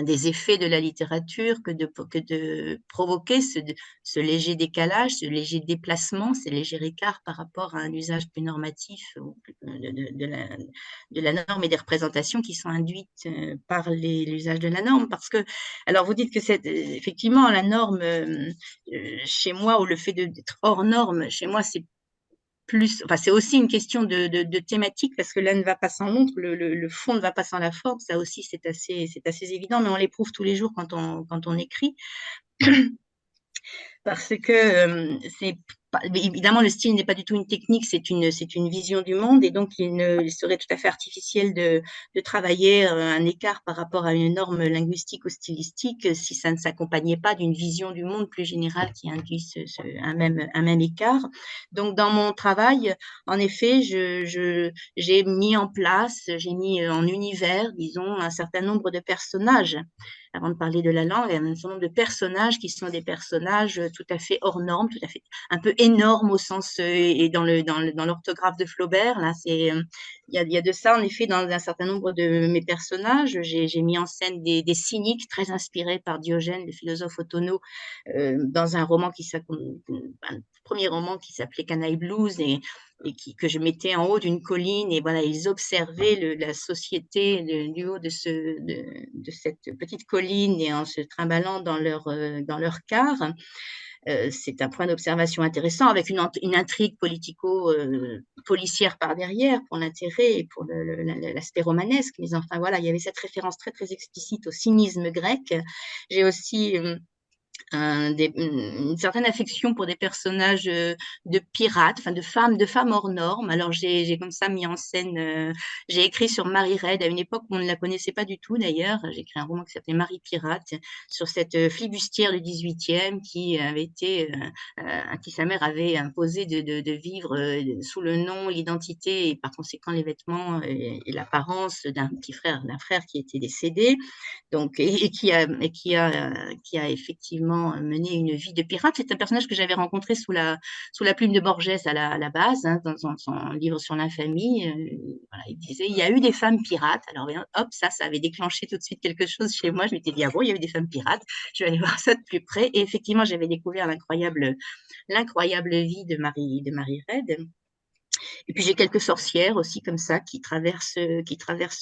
des effets de la littérature que de provoquer ce léger décalage, ce léger déplacement, ces légers écarts par rapport à un usage plus normatif de la norme et des représentations qui sont induites par l'usage de la norme. Parce que, alors vous dites que c'est effectivement la norme chez moi, ou le fait d'être hors norme, chez moi, c'est aussi une question de thématique, parce que l'un ne va pas sans l'autre, le fond ne va pas sans la forme, ça aussi c'est assez évident, mais on l'éprouve tous les jours quand on écrit, parce que c'est évidemment, le style n'est pas du tout une technique, c'est une vision du monde, et donc il serait tout à fait artificiel de travailler un écart par rapport à une norme linguistique ou stylistique si ça ne s'accompagnait pas d'une vision du monde plus générale qui induit un même écart. Donc, dans mon travail, en effet, j'ai mis en place, j'ai mis en univers, disons, un certain nombre de personnages. Avant de parler de la langue, il y a un certain nombre de personnages qui sont des personnages tout à fait hors normes, tout à fait un peu énormes au sens et dans l'orthographe de Flaubert. Là, il y a de ça en effet dans un certain nombre de mes personnages. J'ai mis en scène des cyniques très inspirés par Diogène, le philosophe autonome, dans un roman un premier roman qui s'appelait Canaille Blues que je mettais en haut d'une colline, et voilà, ils observaient la société du haut de cette petite colline et en se trimballant dans leur car. C'est un point d'observation intéressant avec une intrigue policière par derrière pour l'intérêt et pour l'aspect romanesque. Mais enfin voilà, il y avait cette référence très très explicite au cynisme grec. J'ai aussi une certaine affection pour des personnages de pirates, enfin de femmes hors normes. Alors j'ai comme ça mis en scène, j'ai écrit sur Marie Reid à une époque où on ne la connaissait pas du tout d'ailleurs. J'ai écrit un roman qui s'appelait Marie Pirate sur cette flibustière du 18e qui avait été, à qui sa mère avait imposé de vivre sous le nom, l'identité et par conséquent les vêtements et l'apparence d'un frère qui était décédé. Donc, qui a effectivement mené une vie de pirate. C'est un personnage que j'avais rencontré sous la plume de Borges à la base, hein, dans son livre sur l'infamie. Voilà, il disait, il y a eu des femmes pirates. Alors, hop, ça avait déclenché tout de suite quelque chose chez moi. Je m'étais dit, ah bon, il y a eu des femmes pirates. Je vais aller voir ça de plus près. Et effectivement, j'avais découvert l'incroyable vie de Marie Reid. Et puis j'ai quelques sorcières aussi comme ça qui traversent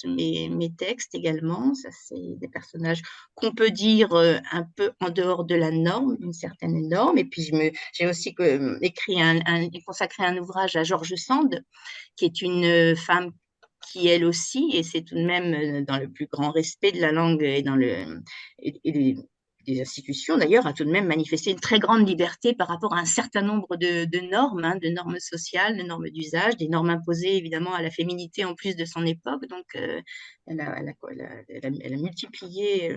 mes textes également. Ça, c'est des personnages qu'on peut dire un peu en dehors de la norme, une certaine norme. Et puis j'ai aussi consacré un ouvrage à George Sand, qui est une femme qui elle aussi, et c'est tout de même dans le plus grand respect de la langue et des institutions d'ailleurs, a tout de même manifesté une très grande liberté par rapport à un certain nombre de normes, hein, de normes sociales, de normes d'usage, des normes imposées évidemment à la féminité en plus de son époque. Donc, elle a multiplié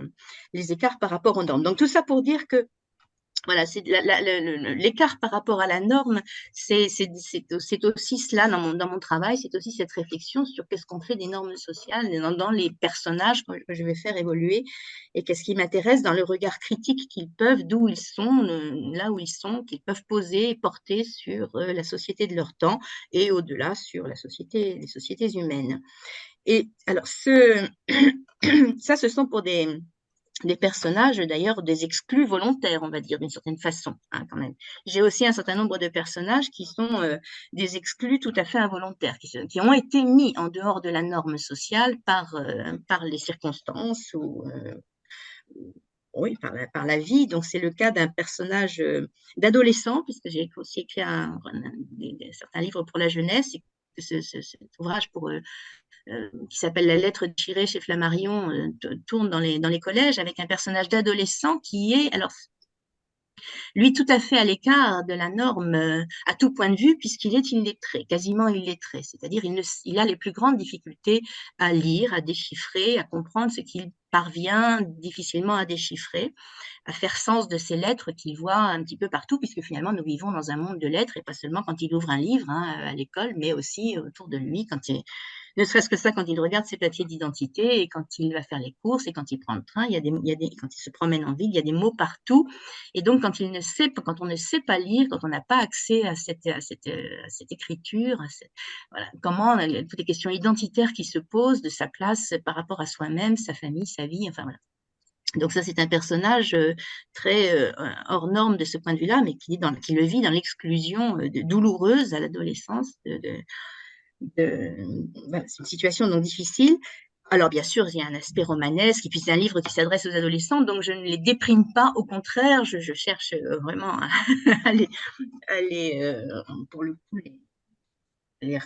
les écarts par rapport aux normes. Donc, tout ça pour dire que voilà, c'est l'écart par rapport à la norme, c'est aussi cela dans mon travail, c'est aussi cette réflexion sur qu'est-ce qu'on fait des normes sociales dans les personnages que je vais faire évoluer, et qu'est-ce qui m'intéresse dans le regard critique qu'ils peuvent, d'où ils sont, là où ils sont, qu'ils peuvent poser et porter sur la société de leur temps et au-delà sur les sociétés humaines. Et alors, ça, ce sont pour des personnages, d'ailleurs, des exclus volontaires, on va dire, d'une certaine façon, hein, quand même. J'ai aussi un certain nombre de personnages qui sont des exclus tout à fait involontaires, qui ont été mis en dehors de la norme sociale par les circonstances ou oui, par la vie. Donc, c'est le cas d'un personnage d'adolescent, puisque j'ai aussi écrit certains livres pour la jeunesse, et que cet ouvrage qui s'appelle La lettre de Chiré chez Flammarion, tourne dans les collèges avec un personnage d'adolescent qui est, alors, lui, tout à fait à l'écart de la norme à tout point de vue, puisqu'il est illettré, quasiment illettré. C'est-à-dire, il a les plus grandes difficultés à lire, à déchiffrer, à comprendre ce qu'il parvient difficilement à déchiffrer, à faire sens de ces lettres qu'il voit un petit peu partout, puisque finalement, nous vivons dans un monde de lettres, et pas seulement quand il ouvre un livre, hein, à l'école, mais aussi autour de lui, ne serait-ce que ça, quand il regarde ses papiers d'identité, et quand il va faire les courses, et quand il prend le train, quand il se promène en ville, il y a des mots partout. Et donc, quand on ne sait pas lire, quand on n'a pas accès à cette écriture, voilà, comment toutes les questions identitaires qui se posent de sa place par rapport à soi-même, sa famille, sa vie, enfin voilà. Donc ça, c'est un personnage très hors norme de ce point de vue-là, mais qui le vit dans l'exclusion douloureuse à l'adolescence. Voilà, c'est une situation donc difficile. Alors, bien sûr, il y a un aspect romanesque, et puis c'est un livre qui s'adresse aux adolescents, donc je ne les déprime pas, au contraire, je cherche vraiment à pour le coup, les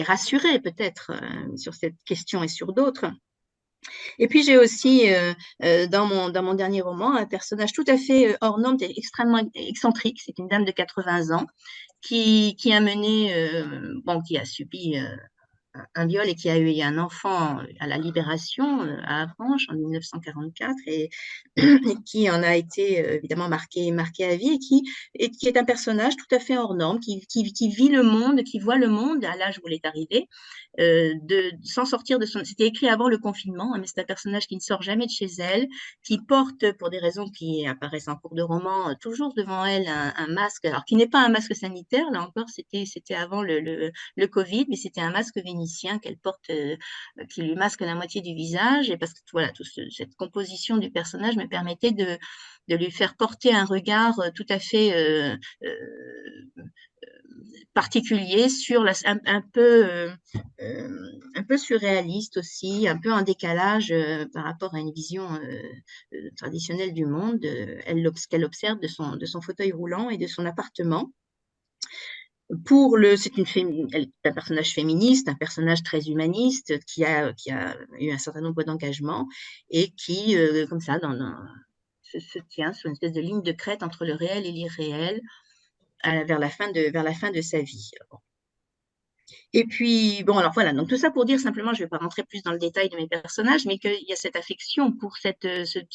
rassurer peut-être sur cette question et sur d'autres. Et puis j'ai aussi dans mon dernier roman un personnage tout à fait hors norme, extrêmement excentrique. C'est une dame de 80 ans qui a mené, qui a subi un viol et qui a eu un enfant à la Libération à Avranches en 1944 et qui en a été évidemment marqué à vie et qui est un personnage tout à fait hors norme, qui vit le monde, qui voit le monde à l'âge où elle est arrivée, sans sortir de son... C'était écrit avant le confinement, hein, mais c'est un personnage qui ne sort jamais de chez elle, qui porte, pour des raisons qui apparaissent en cours de roman, toujours devant elle un masque, alors qui n'est pas un masque sanitaire, là encore, c'était avant le Covid, mais c'était un masque vénitien qu'elle porte, qui lui masque la moitié du visage, et parce que voilà, cette composition du personnage me permettait de lui faire porter un regard tout à fait particulier sur un peu surréaliste aussi, un peu en décalage par rapport à une vision traditionnelle du monde, qu'elle observe de son fauteuil roulant et de son appartement. Elle est un personnage féministe, un personnage très humaniste qui a eu un certain nombre d'engagements et qui, comme ça, se tient sur une espèce de ligne de crête entre le réel et l'irréel vers la fin de sa vie. Et puis, bon, alors voilà, donc tout ça pour dire simplement, je ne vais pas rentrer plus dans le détail de mes personnages, mais qu'il y a cette affection pour ce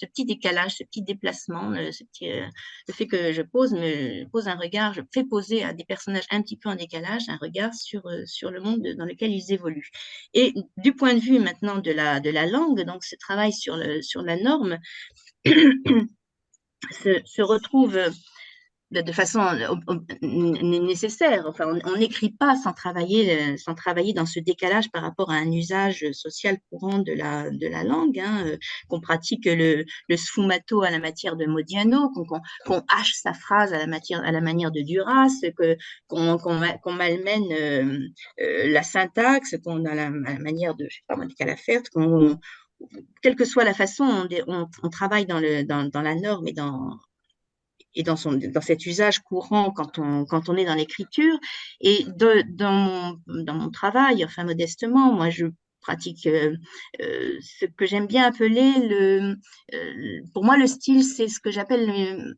petit décalage, ce petit déplacement, le fait que je pose un regard, je fais poser à des personnages un petit peu en décalage, un regard sur le monde dans lequel ils évoluent. Et du point de vue maintenant de la langue, donc ce travail sur la norme se retrouve de façon nécessaire. Enfin, on n'écrit pas sans travailler dans ce décalage par rapport à un usage social courant de la langue, hein, qu'on pratique le sfumato à la matière de Modiano, qu'on hache sa phrase à la manière de Duras, qu'on malmène la syntaxe, qu'on a la manière de, je sais pas moi, de Calafert, quelle que soit la façon, on travaille dans la norme et dans cet usage courant quand on est dans l'écriture. Et dans mon travail, enfin modestement, moi je pratique ce que j'aime bien appeler pour moi le style, c'est ce que j'appelle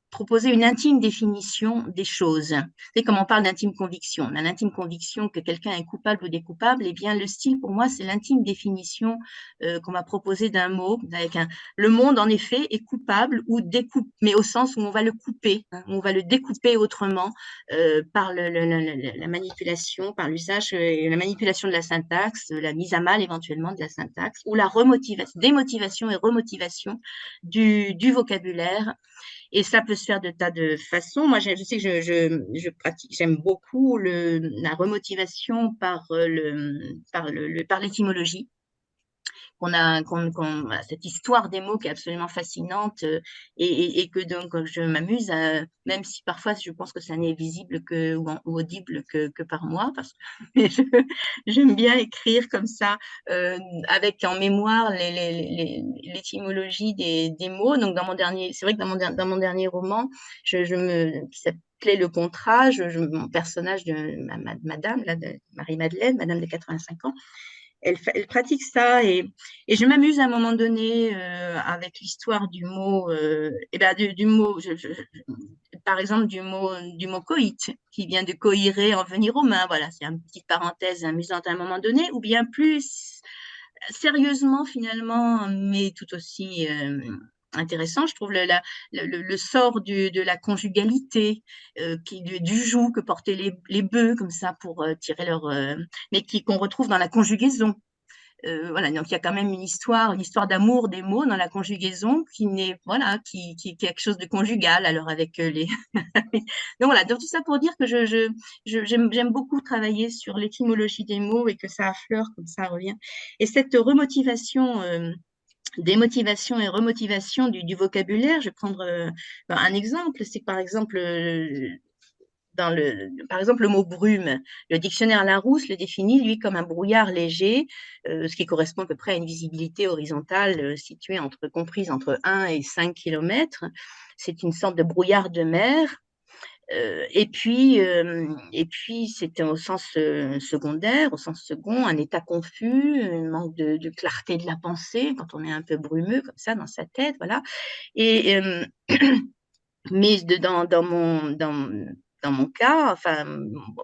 proposer une intime définition des choses. C'est comme on parle d'intime conviction. On a l'intime conviction que quelqu'un est coupable ou découpable. Eh bien, le style, pour moi, c'est l'intime définition qu'on va proposer d'un mot. Avec le monde, en effet, est coupable ou découpe, mais au sens où on va le couper, hein, on va le découper autrement par la manipulation, par l'usage et la manipulation de la syntaxe, la mise à mal éventuellement de la syntaxe, ou la démotivation et remotivation du vocabulaire. Et ça peut se faire de tas de façons. Moi, je sais que je pratique, j'aime beaucoup la remotivation par l'étymologie. Cette histoire des mots qui est absolument fascinante et que donc je m'amuse, même si parfois je pense que ça n'est visible ou audible que par moi, parce que j'aime bien écrire comme ça, avec en mémoire l'étymologie des mots. Donc c'est vrai que dans mon dernier roman, qui s'appelait Le Contrat, mon personnage de madame, là, de Marie-Madeleine, madame de 85 ans, elle pratique ça et je m'amuse à un moment donné avec l'histoire du mot, du mot, par exemple du mot coït, qui vient de coïrer en venir aux mains. Voilà, c'est une petite parenthèse amusante à un moment donné, ou bien plus sérieusement finalement, mais tout aussi intéressant, je trouve le sort de la conjugalité, du joug que portaient les bœufs comme ça pour tirer mais qu'on retrouve dans la conjugaison. Voilà, donc il y a quand même une histoire d'amour des mots dans la conjugaison qui est quelque chose de conjugal. Alors avec les donc voilà, donc tout ça pour dire que j'aime beaucoup travailler sur l'étymologie des mots et que ça affleure comme ça revient. Et cette remotivation démotivation et remotivation du vocabulaire, je vais prendre un exemple, c'est par exemple par exemple, le mot brume. Le dictionnaire Larousse le définit, lui, comme un brouillard léger, ce qui correspond à peu près à une visibilité horizontale comprise entre 1 et 5 km. C'est une sorte de brouillard de mer Et puis c'était au sens secondaire, au sens second, un état confus, un manque de clarté de la pensée quand on est un peu brumeux comme ça dans sa tête, voilà. Et mais dans mon cas, enfin,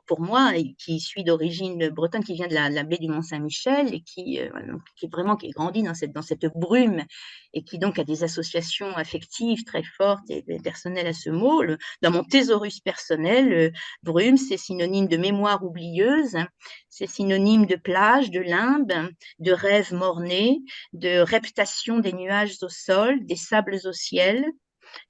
pour moi, et qui suis d'origine bretonne, qui vient de la baie du Mont-Saint-Michel et voilà, donc qui grandit dans cette brume et qui donc a des associations affectives très fortes et personnelles à ce mot. Dans mon thésaurus personnel, brume, c'est synonyme de mémoire oublieuse, hein, c'est synonyme de plage, de limbe, de rêve mort-né, de reptation des nuages au sol, des sables au ciel,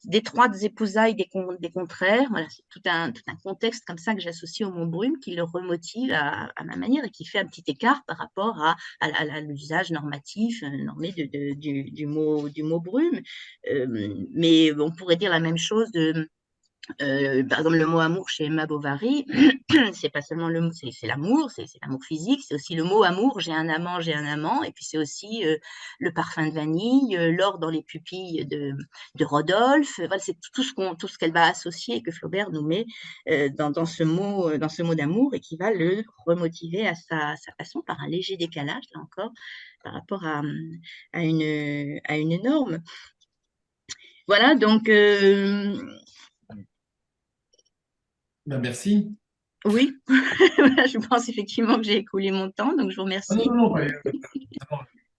d'étroites épousailles des contraires. Voilà, c'est tout un contexte comme ça que j'associe au mot brume qui le remotive à ma manière et qui fait un petit écart par rapport à l'usage normatif, normé du mot brume. Mais on pourrait dire la même chose par exemple, le mot amour chez Emma Bovary, c'est pas seulement le mot, c'est l'amour, c'est l'amour physique, c'est aussi le mot amour, j'ai un amant, et puis c'est aussi le parfum de vanille, l'or dans les pupilles de Rodolphe. Voilà, c'est tout ce qu'elle va associer et que Flaubert nous met dans ce mot d'amour et qui va le remotiver à sa façon par un léger décalage, là encore, par rapport à une norme. Voilà, donc Merci. oui, je pense effectivement que j'ai écoulé mon temps, donc je vous remercie. Non,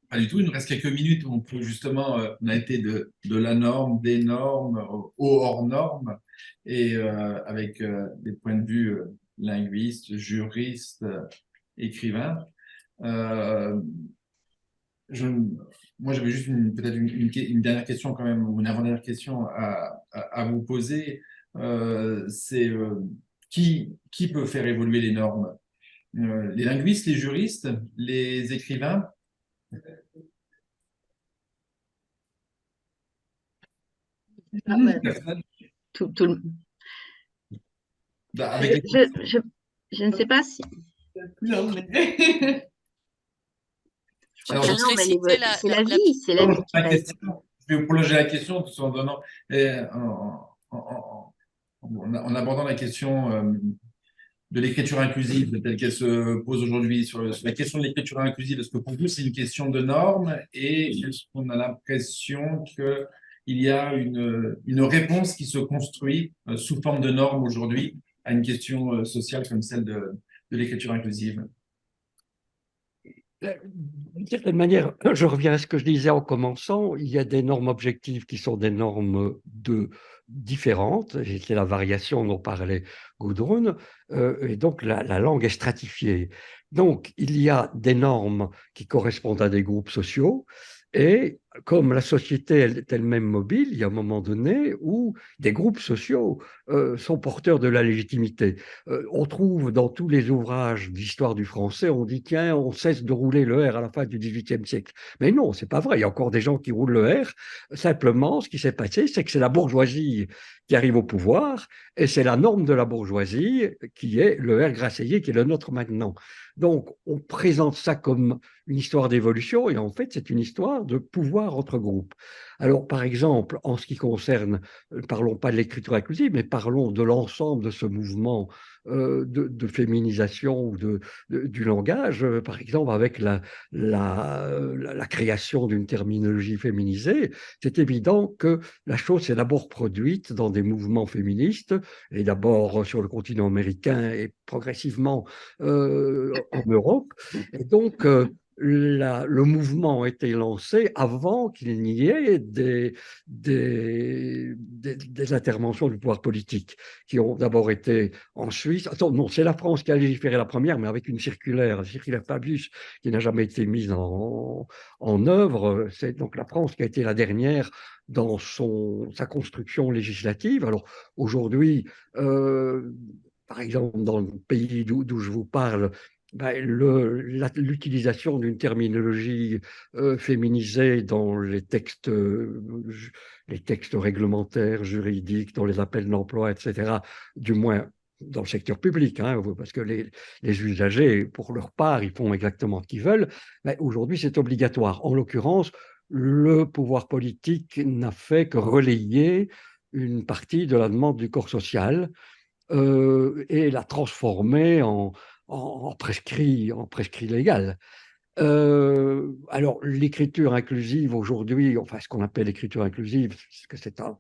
pas du tout. Il nous reste quelques minutes où on peut justement, on a été de la norme, des normes, au hors norme, et avec des points de vue linguistes, juristes, écrivains. Moi, j'avais juste peut-être une dernière question quand même, ou une avant-dernière question à vous poser. C'est qui peut faire évoluer les normes? Les linguistes, les juristes, les écrivains? Personne. Avec Je ne sais pas si. Non, alors, Non, mais c'est la vie, c'est la vie qui reste. Je vais vous prolonger la question tout en donnant, en abordant la question de l'écriture inclusive telle qu'elle se pose aujourd'hui, sur la question de l'écriture inclusive. Est-ce que pour vous, c'est une question de normes et est-ce qu'on a l'impression qu'il y a une réponse qui se construit sous forme de normes aujourd'hui à une question sociale comme celle de l'écriture inclusive? D'une certaine manière, je reviens à ce que je disais en commençant, il y a des normes objectives qui sont des normes différentes, et c'est la variation dont parlait Gudrun, et donc la langue est stratifiée. Donc, il y a des normes qui correspondent à des groupes sociaux, et comme la société est elle-même mobile, il y a un moment donné où des groupes sociaux sont porteurs de la légitimité. On trouve dans tous les ouvrages d'histoire du français, on dit tiens, on cesse de rouler le R à la fin du XVIIIe siècle. Mais non, c'est pas vrai. Il y a encore des gens qui roulent le R. Simplement, ce qui s'est passé, c'est que c'est la bourgeoisie qui arrive au pouvoir et c'est la norme de la bourgeoisie qui est le R grasseyé, qui est le nôtre maintenant. Donc, on présente ça comme une histoire d'évolution et en fait, c'est une histoire de pouvoir entre groupes. Alors, par exemple, en ce qui concerne, parlons pas de l'écriture inclusive, mais parlons de l'ensemble de ce mouvement de féminisation ou du langage, par exemple avec la création d'une terminologie féminisée, c'est évident que la chose s'est d'abord produite dans des mouvements féministes, et d'abord sur le continent américain et progressivement en Europe. Et donc, le mouvement a été lancé avant qu'il n'y ait des interventions du pouvoir politique, qui ont d'abord été en Suisse. Attends, non, c'est la France qui a légiféré la première, mais avec une circulaire Fabius, qui n'a jamais été mise en œuvre. C'est donc la France qui a été la dernière dans sa construction législative. Alors aujourd'hui, par exemple, dans le pays d'où je vous parle, l'utilisation d'une terminologie féminisée dans les textes réglementaires, juridiques, dans les appels d'emploi, etc., du moins dans le secteur public, hein, parce que les usagers, pour leur part, ils font exactement ce qu'ils veulent. Aujourd'hui, c'est obligatoire. En l'occurrence, le pouvoir politique n'a fait que relayer une partie de la demande du corps social. et la transformer en prescrit légal. Alors, l'écriture inclusive aujourd'hui, enfin, ce qu'on appelle l'écriture inclusive, parce que c'est un,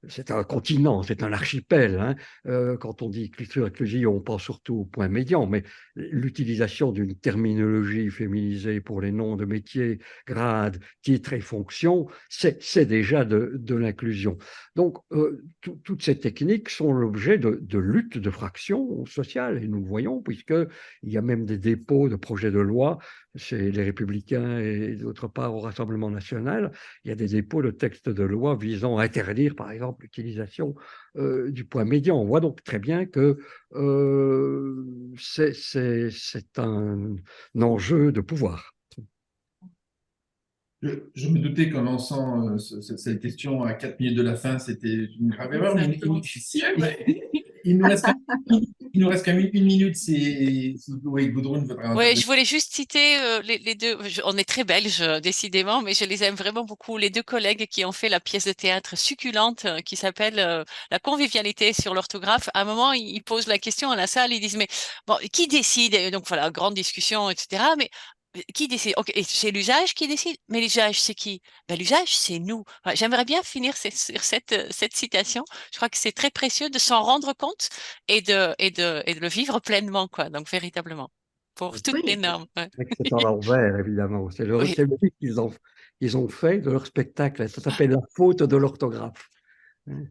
c'est un continent, c'est un archipel, hein. Quand on dit écriture inclusive, on pense surtout au point médian, mais l'utilisation d'une terminologie féminisée pour les noms de métiers, grades, titres et fonctions, c'est déjà de l'inclusion. Donc, toutes ces techniques sont l'objet de luttes de fractions sociales, et nous le voyons, puisqu'il y a même des dépôts de projets de loi chez les Républicains et d'autre part au Rassemblement national. Il y a des dépôts de textes de loi visant à interdire, par exemple, l'utilisation du point médian. On voit donc très bien que c'est un enjeu de pouvoir. Je me doutais qu'en lançant cette question à 4 minutes de la fin, c'était une grave erreur, mais il nous reste quand même une minute. Oui, Gudrun voudrait Oui, intervenir. je voulais juste citer les deux. On est très belges, décidément, mais je les aime vraiment beaucoup. Les deux collègues qui ont fait la pièce de théâtre succulente qui s'appelle La convivialité sur l'orthographe. À un moment, ils posent la question à la salle. Ils disent, mais bon, qui décide? Et donc voilà, grande discussion, etc. Mais qui décide? Ok, et c'est l'usage qui décide. Mais l'usage, c'est qui? Ben, l'usage, c'est nous. Ouais, j'aimerais bien finir sur cette citation. Je crois que c'est très précieux de s'en rendre compte et de le vivre pleinement, quoi. Donc véritablement pour toutes les Oui, normes. Ouais. C'est en l'envers, évidemment. C'est le Oui. livre qu'ils ont fait de leur spectacle. Ça s'appelle La faute de l'orthographe. Mm,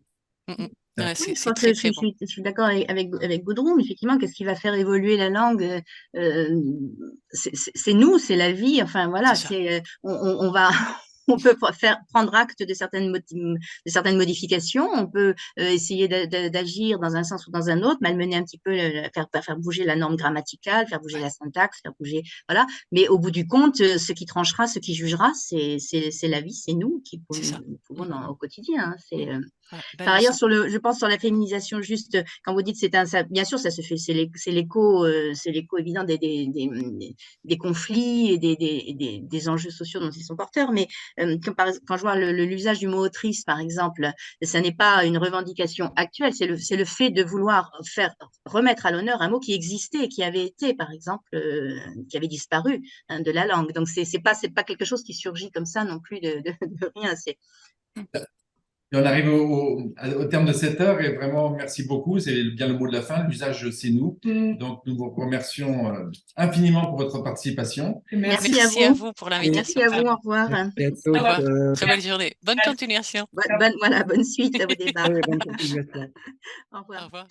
mm. Ouais, oui, je c'est pense que très, très bon. je suis d'accord avec Gudrun. Effectivement, qu'est-ce qui va faire évoluer la langue? C'est nous, c'est la vie. Enfin, voilà, C'est ça. on va. On peut prendre acte de certaines modifications. On peut essayer d'agir dans un sens ou dans un autre, malmener un petit peu, faire bouger la norme grammaticale, faire bouger la syntaxe, faire bouger, voilà. Mais au bout du compte, ce qui tranchera, ce qui jugera, c'est la vie, c'est nous qui C'est ça. pouvons au quotidien. Hein, Voilà, belle par ailleurs, leçon. je pense sur la féminisation, juste quand vous dites bien sûr, ça se fait, c'est l'écho évident des conflits et des enjeux sociaux dont ils sont porteurs. Mais quand je vois l'usage du mot autrice, par exemple, ça n'est pas une revendication actuelle, c'est le fait de vouloir remettre à l'honneur un mot qui existait et qui avait été, par exemple, qui avait disparu, hein, de la langue. Donc c'est pas quelque chose qui surgit comme ça non plus de rien. Et on arrive au terme de cette heure et vraiment, merci beaucoup. C'est bien le mot de la fin. L'usage, c'est nous. Donc, nous vous remercions infiniment pour votre participation. Merci à Merci à vous. vous pour Merci l'invitation. à vous. Au revoir. Merci à Au tous. revoir. Très belle journée. Bonne continuation. Bonne suite à vos débats. Bonne continuation. Au revoir. Au revoir.